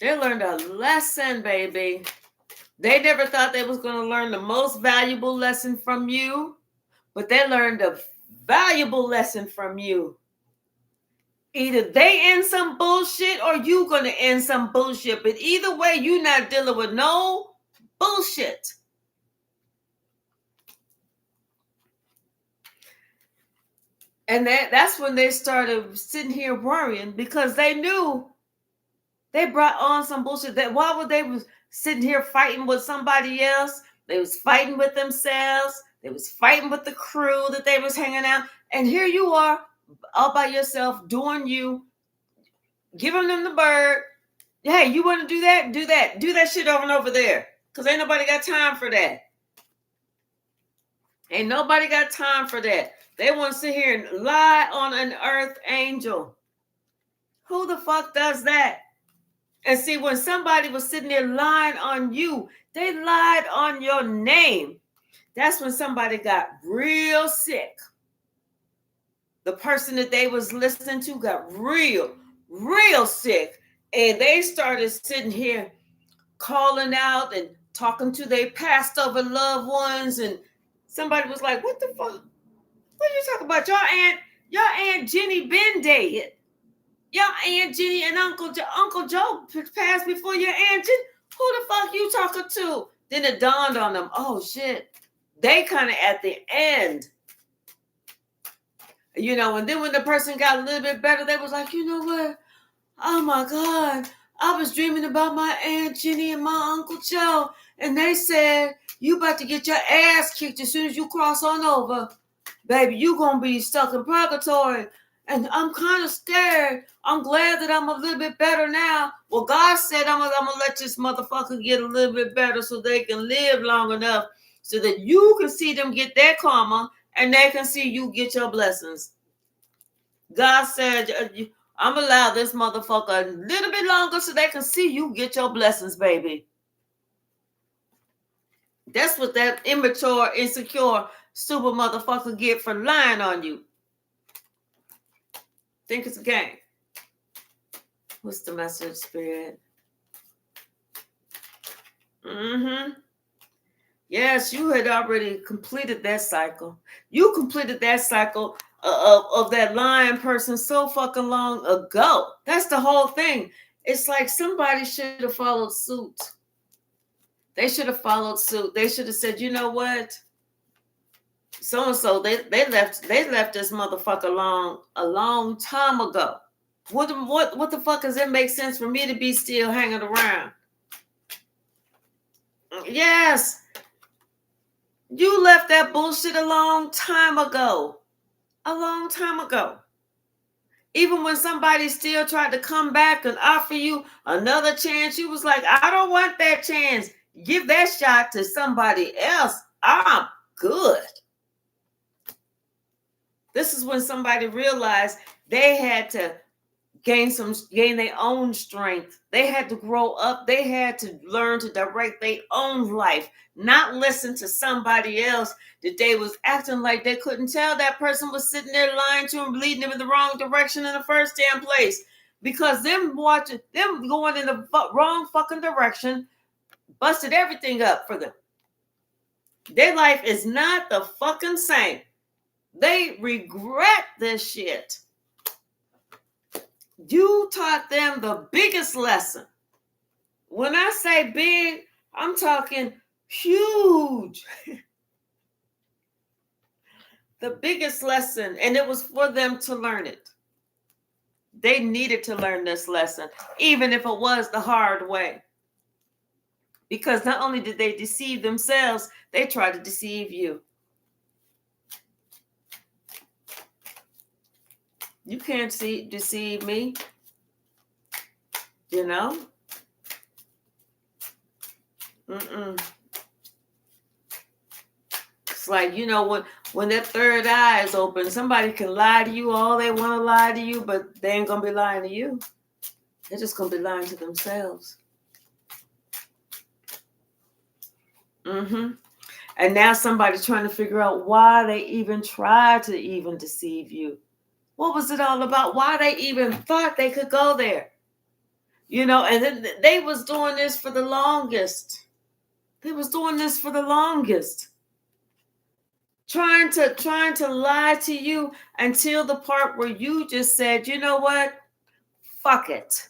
They learned a lesson, baby. They never thought they was going to learn the most valuable lesson from you, but they learned a valuable lesson from you. Either they end some bullshit or you going to end some bullshit. But either way, you're not dealing with no bullshit. And that's when they started sitting here worrying, because they knew they brought on some bullshit. That why would they was sitting here fighting with somebody else? They was fighting with themselves. They was fighting with the crew that they was hanging out. And here you are all by yourself doing you, giving them the bird. Hey, you want to do that? Do that. Do that shit over and over there. Because ain't nobody got time for that. Ain't nobody got time for that. They want to sit here and lie on an earth angel. Who the fuck does that? And see, when somebody was sitting there lying on you, they lied on your name. That's when somebody got real sick. The person that they was listening to got real sick. And they started sitting here calling out and talking to their passed over loved ones. And somebody was like, what the fuck? What are you talking about? Your aunt Jenny been dead. Your Aunt Jenny and Uncle Joe passed before your Aunt Jenny. Who the fuck you talking to? Then it dawned on them, oh shit. They kind of at the end. You know, and then when the person got a little bit better, they was like, you know what? Oh my God. I was dreaming about my Aunt Jenny and my Uncle Joe. And they said, you about to get your ass kicked as soon as you cross on over. Baby, you gonna be stuck in purgatory. And I'm kind of scared. I'm glad that I'm a little bit better now. Well, God said I'm gonna let this motherfucker get a little bit better so they can live long enough so that you can see them get their karma and they can see you get your blessings. God said, I'm gonna allow this motherfucker a little bit longer so they can see you get your blessings, baby. That's what that immature, insecure, stupid motherfucker get for lying on you. Think it's a game. What's the message, Spirit? Yes, you had already completed that cycle. You completed that cycle of that lying person so fucking long ago. That's the whole thing. It's like somebody should have followed suit. They should have followed suit. They should have said, you know what? So-and-so, they left this motherfucker a long time ago. What the fuck does it make sense for me to be still hanging around? Yes. You left that bullshit a long time ago. A long time ago. Even when somebody still tried to come back and offer you another chance, you was like, I don't want that chance. Give that shot to somebody else. I'm good. This is when somebody realized they had to gain their own strength. They had to grow up. They had to learn to direct their own life, not listen to somebody else that they was acting like they couldn't tell that person was sitting there lying to them, leading them in the wrong direction in the first damn place. Because them going in the wrong fucking direction busted everything up for them. Their life is not the fucking same. They regret this shit. You taught them the biggest lesson. When I say big, I'm talking huge. The biggest lesson, and it was for them to learn it. They needed to learn this lesson, even if it was the hard way. Because not only did they deceive themselves, they tried to deceive you. You can't deceive me. You know? Mm-mm. It's like, when that third eye is open, somebody can lie to you all they want to lie to you, but they ain't going to be lying to you. They're just going to be lying to themselves. Mm-hmm. And now somebody's trying to figure out why they even tried to even deceive you. What was it all about? Why they even thought they could go there? And then they was doing this for the longest. They was doing this for the longest. Trying to lie to you until the part where you just said, you know what? Fuck it.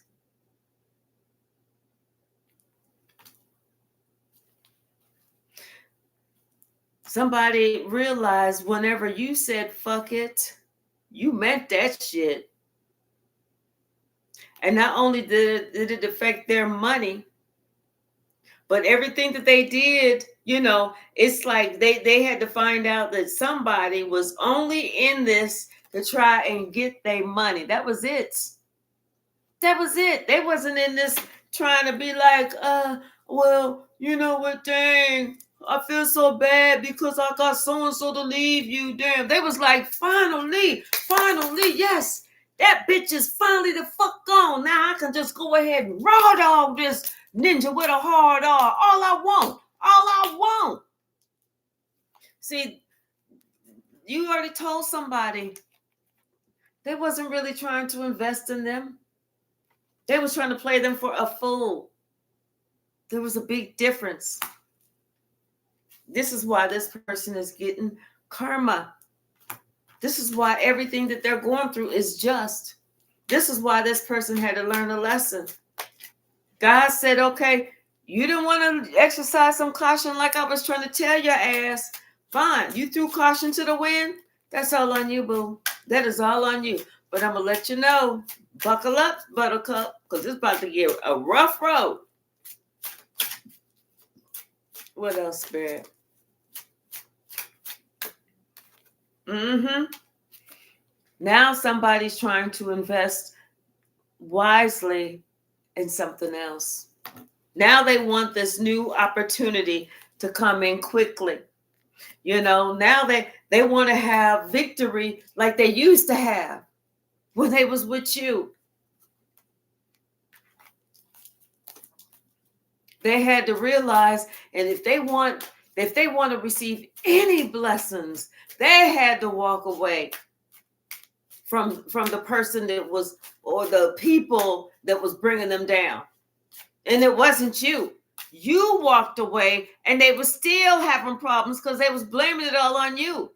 Somebody realized whenever you said fuck it, you meant that shit. And not only did it affect their money, but everything that they did, it's like they had to find out that somebody was only in this to try and get their money. That was it. That was it. They wasn't in this trying to be like, well, you know what, dang, I feel so bad because I got so-and-so to leave you. Damn. They was like, finally, yes. That bitch is finally the fuck gone. Now I can just go ahead and raw dog this ninja with a hard R. All I want. See, you already told somebody they wasn't really trying to invest in them. They was trying to play them for a fool. There was a big difference. This is why this person is getting karma. This is why everything that they're going through is just. This is why this person had to learn a lesson. God said, okay, you didn't want to exercise some caution like I was trying to tell your ass. Fine. You threw caution to the wind. That's all on you, boo. That is all on you. But I'm going to let you know, buckle up, buttercup, because it's about to get a rough road. What else, Spirit? Mm-hmm. Now somebody's trying to invest wisely in something else. Now they want this new opportunity to come in quickly. Now they want to have victory like they used to have when they was with you. They had to realize, and if they want to receive any blessings, they had to walk away from the person that was, or the people that was bringing them down. And it wasn't you. You walked away and they were still having problems because they was blaming it all on you.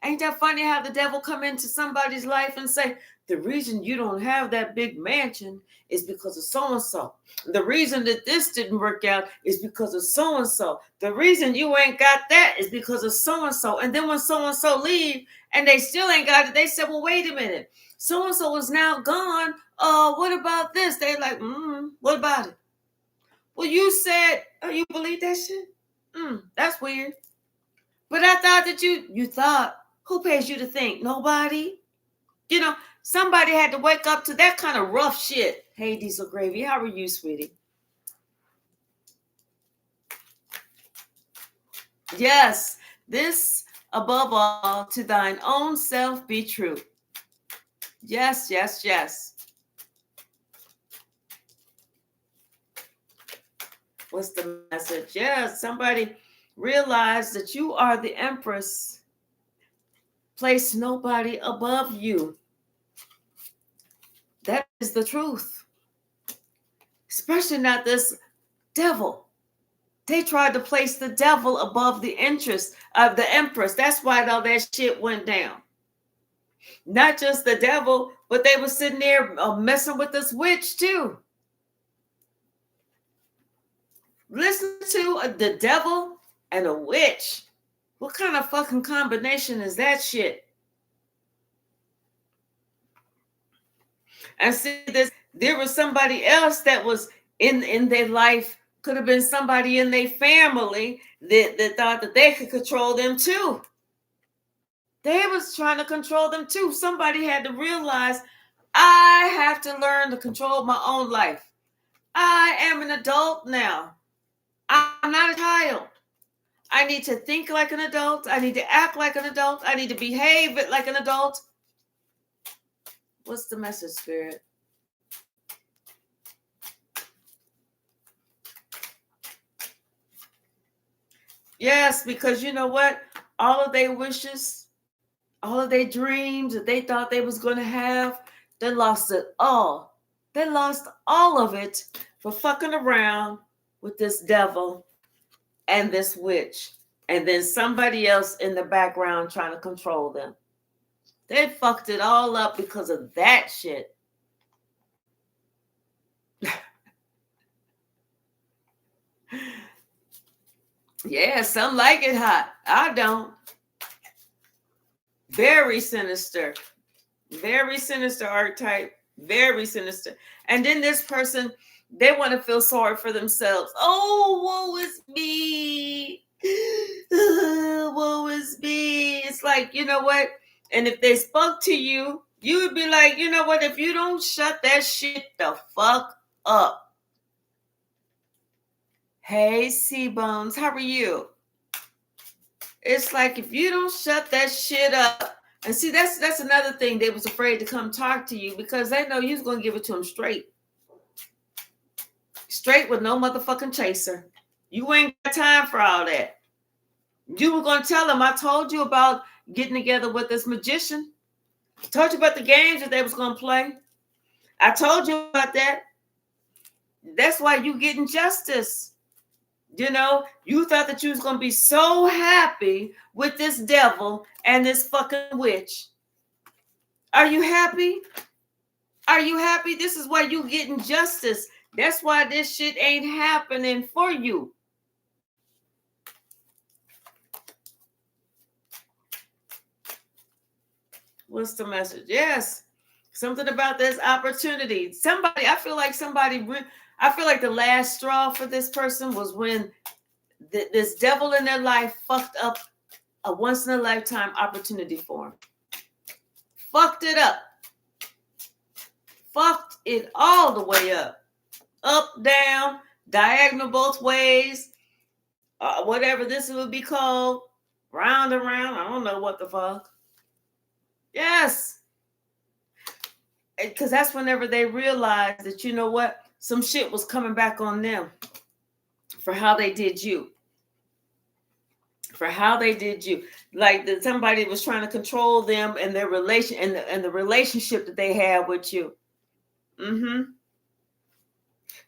Ain't that funny how the devil come into somebody's life and say, the reason you don't have that big mansion is because of so-and-so. The reason that this didn't work out is because of so-and-so. The reason you ain't got that is because of so-and-so. And then when so-and-so leave and they still ain't got it, they said, well, wait a minute. So-and-so is now gone. What about this? They like, what about it? Well, you said, you believe that shit? That's weird. But I thought that you thought, who pays you to think? Nobody. Somebody had to wake up to that kind of rough shit. Hey, Diesel Gravy, how are you, sweetie? Yes, this above all to thine own self be true. Yes, yes, yes. What's the message? Yes, somebody realized that you are the empress. Place nobody above you. That is the truth. Especially not this devil. They tried to place the devil above the interest of the empress. That's why all that shit went down. Not just the devil, but they were sitting there messing with this witch too. Listen to the devil and a witch. What kind of fucking combination is that shit? And see this, there was somebody else that was in their life, could have been somebody in their family that thought that they could control them too. They was trying to control them too. Somebody had to realize, I have to learn to control my own life. I am an adult now. I'm not a child. I need to think like an adult. I need to act like an adult. I need to behave like an adult. What's the message, Spirit? Yes, because you know what? All of their wishes, all of their dreams that they thought they was going to have, they lost it all. They lost all of it for fucking around with this devil and this witch. And then somebody else in the background trying to control them. They fucked it all up because of that shit. Yeah, some like it hot. I don't. Very sinister. Very sinister archetype. Very sinister. And then this person, they want to feel sorry for themselves. Oh, woe is me. Woe is me. It's like, you know what? And if they spoke to you, you would be like, you know what? If you don't shut that shit the fuck up. Hey, C-Bones, how are you? It's like if you don't shut that shit up. And see, that's another thing. They was afraid to come talk to you because they know you was going to give it to them straight. Straight with no motherfucking chaser. You ain't got time for all that. You were going to tell them, I told you about getting together with this magician. I told you about the games that they was going to play. I told you about that. That's why you getting justice. You know, you thought that you was going to be so happy with this devil and this fucking witch. Are you happy? Are you happy? This is why you getting justice. That's why this shit ain't happening for you. What's the message? Yes. Something about this opportunity. I feel like the last straw for this person was when this devil in their life fucked up a once-in-a-lifetime opportunity for them. Fucked it up. Fucked it all the way up. Up, down, diagonal both ways. Whatever this would be called. Round and round. I don't know what the fuck. Yes. Because that's whenever they realized that, you know what? Some shit was coming back on them for how they did you. For how they did you. Like that somebody was trying to control them and their relation and the relationship that they had with you. Mm-hmm.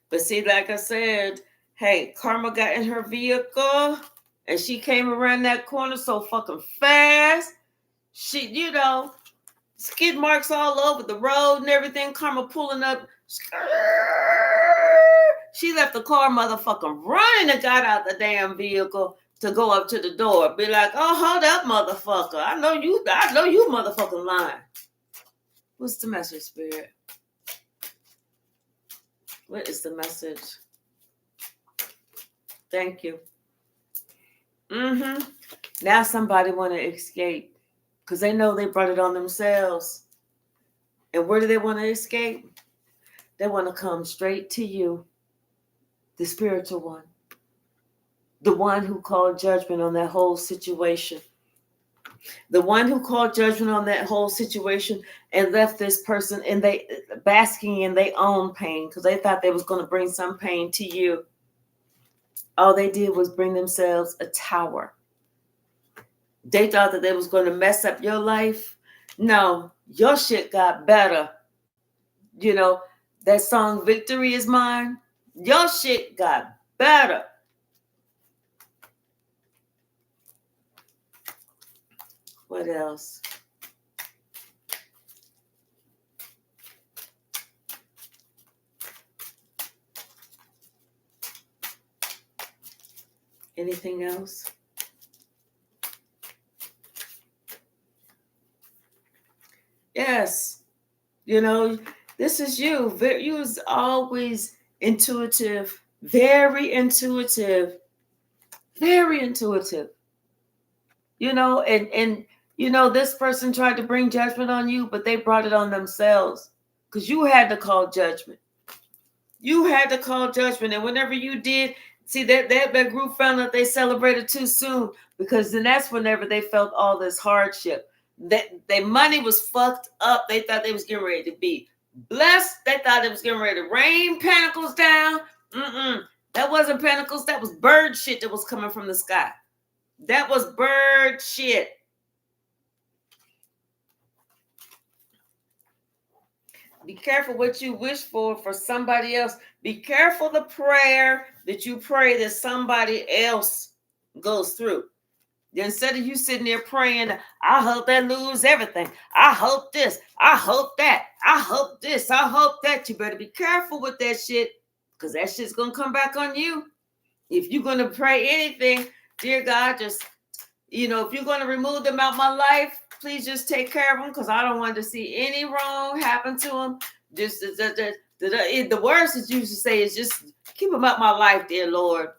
But see, like I said, hey, Karma got in her vehicle and she came around that corner so fucking fast. She, you know, skid marks all over the road and everything. Karma pulling up. She left the car motherfucking running and got out the damn vehicle to go up to the door. Be like, oh, hold up, motherfucker. I know you motherfucking lying. What's the message, Spirit? What is the message? Thank you. Mm-hmm. Now somebody want to escape because they know they brought it on themselves. And where do they want to escape? They want to come straight to you, the spiritual one, the one who called judgment on that whole situation, the one who called judgment on that whole situation and left this person and they basking in their own pain because they thought they was going to bring some pain to you. All they did was bring themselves a tower. They thought that they was going to mess up your life. No, your shit got better. You know, that song, Victory Is Mine, your shit got better. What else? Anything else? Yes. You know, this is you. You was always intuitive, very intuitive, very intuitive. You know, and you know, this person tried to bring judgment on you, but they brought it on themselves because you had to call judgment. You had to call judgment. And whenever you did, see that group found out they celebrated too soon, because then that's whenever they felt all this hardship. That their money was fucked up. They thought they was getting ready to be blessed. They thought it was getting ready to rain pentacles down. That wasn't pentacles. That was bird shit that was coming from the sky. That was bird shit. Be careful what you wish for somebody else. Be careful the prayer that you pray that somebody else goes through. Instead of you sitting there praying, I hope they lose everything. I hope this. I hope that. I hope this. I hope that. You better be careful with that shit, because that shit's going to come back on you. If you're going to pray anything, dear God, just, if you're going to remove them out my life, please just take care of them, because I don't want to see any wrong happen to them. Just the worst that you should say is just keep them out my life, dear Lord.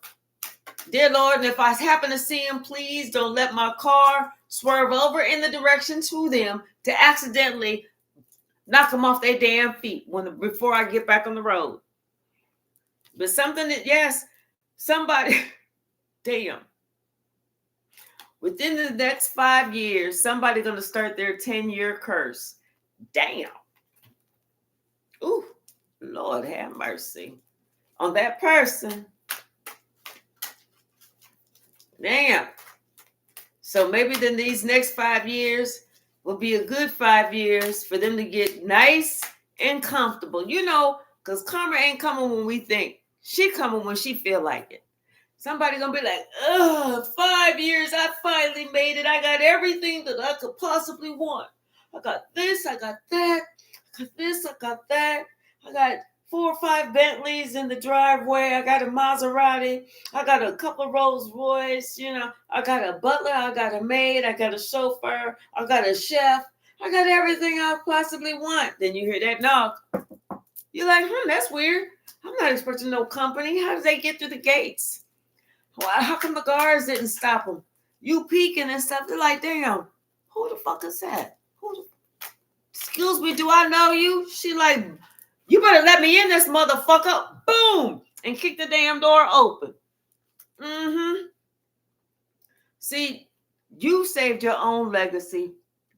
Dear Lord, and if I happen to see them, please don't let my car swerve over in the direction to them to accidentally knock them off their damn feet before I get back on the road. But something that, yes, somebody, damn. Within the next 5 years, somebody's going to start their 10-year curse. Damn. Ooh, Lord have mercy on that person. Damn. So maybe then these next 5 years will be a good 5 years for them to get nice and comfortable. Because karma ain't coming when we think. She coming when she feel like it. Somebody gonna be like, 5 years, I finally made it. I got everything that I could possibly want. I got this, I got that, I got this, I got that. I got 4 or 5 Bentleys in the driveway. I got a Maserati. I got a couple of Rolls Royce. I got a butler. I got a maid. I got a chauffeur. I got a chef. I got everything I possibly want. Then you hear that knock. You're like, that's weird. I'm not expecting no company. How did they get through the gates? How come the guards didn't stop them? You peeking and stuff. They're like, damn, who the fuck is that? Excuse me, do I know you? She like, you better let me in this motherfucker. Boom! And kick the damn door open. See, you saved your own legacy.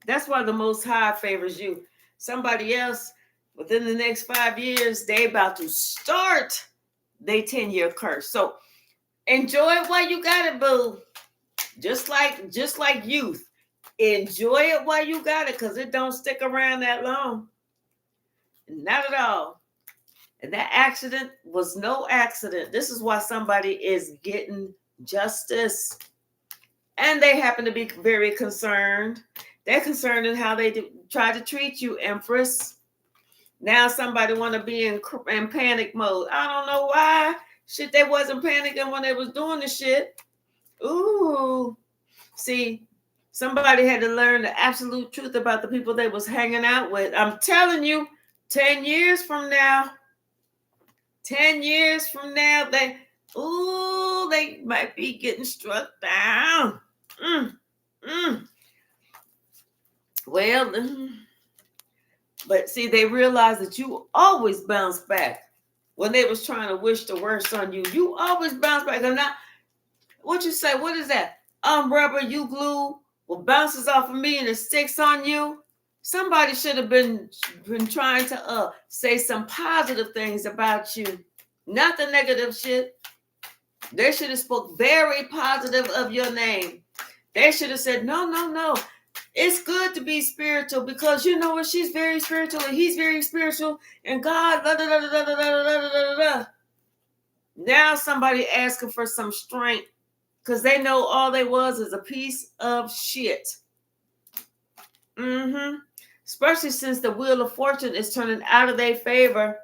That's why the Most High favors you. Somebody else, within the next 5 years, they about to start their 10-year curse. So enjoy it while you got it, boo. Just like youth. Enjoy it while you got it, because it don't stick around that long. Not at all. And that accident was no accident. This is why somebody is getting justice. And they happen to be very concerned. They're concerned in how they try to treat you, Empress. Now somebody want to be in panic mode. I don't know why. Shit, they wasn't panicking when they was doing the shit. Ooh. See, somebody had to learn the absolute truth about the people they was hanging out with. I'm telling you, 10 years from now, they might be getting struck down. Well, but see, they realize that you always bounce back. When they was trying to wish the worst on you, you always bounce back. And now, what you say? What is that? Rubber, you glue, what bounces off of me and it sticks on you. Somebody should have been trying to say some positive things about you, not the negative shit. They should have spoke very positive of your name. They should have said, no. It's good to be spiritual, because you know what? She's very spiritual and he's very spiritual, and God. Now somebody asking for some strength, because they know all they was is a piece of shit. Especially since the wheel of fortune is turning out of their favor.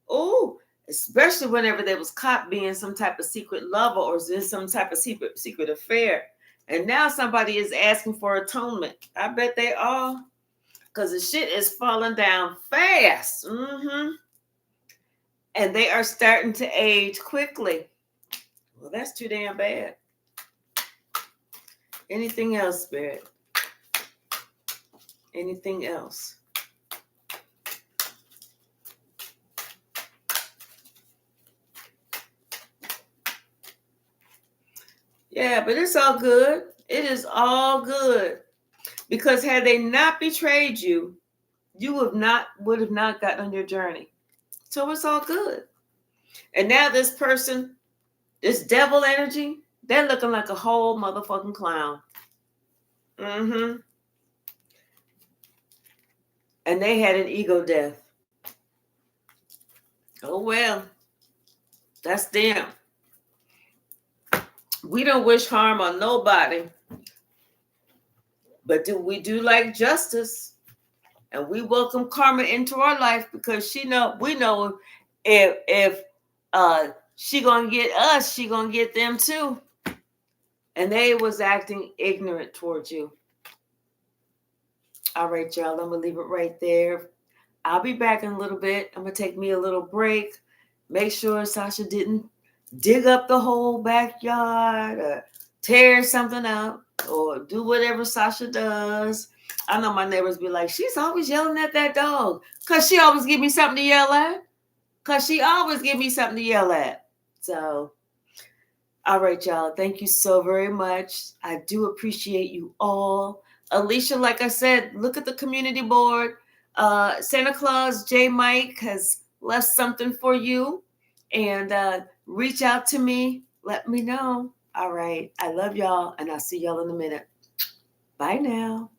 Oh, especially whenever they was caught being some type of secret lover or in some type of secret affair. And now somebody is asking for atonement. I bet they are. Because the shit is falling down fast. And they are starting to age quickly. Well, that's too damn bad. Anything else, Spirit? Anything else? Yeah, but it's all good. It is all good. Because had they not betrayed you, you would have not gotten on your journey. So it's all good. And now this person, this devil energy, they're looking like a whole motherfucking clown. Mm-hmm. And they had an ego death. Oh well. That's them. We don't wish harm on nobody. But we do like justice. And we welcome karma into our life because we know if she gonna get us, she gonna get them too. And they was acting ignorant towards you. All right, y'all, I'm gonna leave it right there. I'll be back in a little bit. I'm gonna take me a little break. Make sure Sasha didn't dig up the whole backyard or tear something out or do whatever Sasha does. I know my neighbors be like, she's always yelling at that dog because she always give me something to yell at. So, all right, y'all. Thank you so very much. I do appreciate you all. Alicia, like I said, look at the community board. Santa Claus J. Mike has left something for you. And reach out to me. Let me know. All right. I love y'all, and I'll see y'all in a minute. Bye now.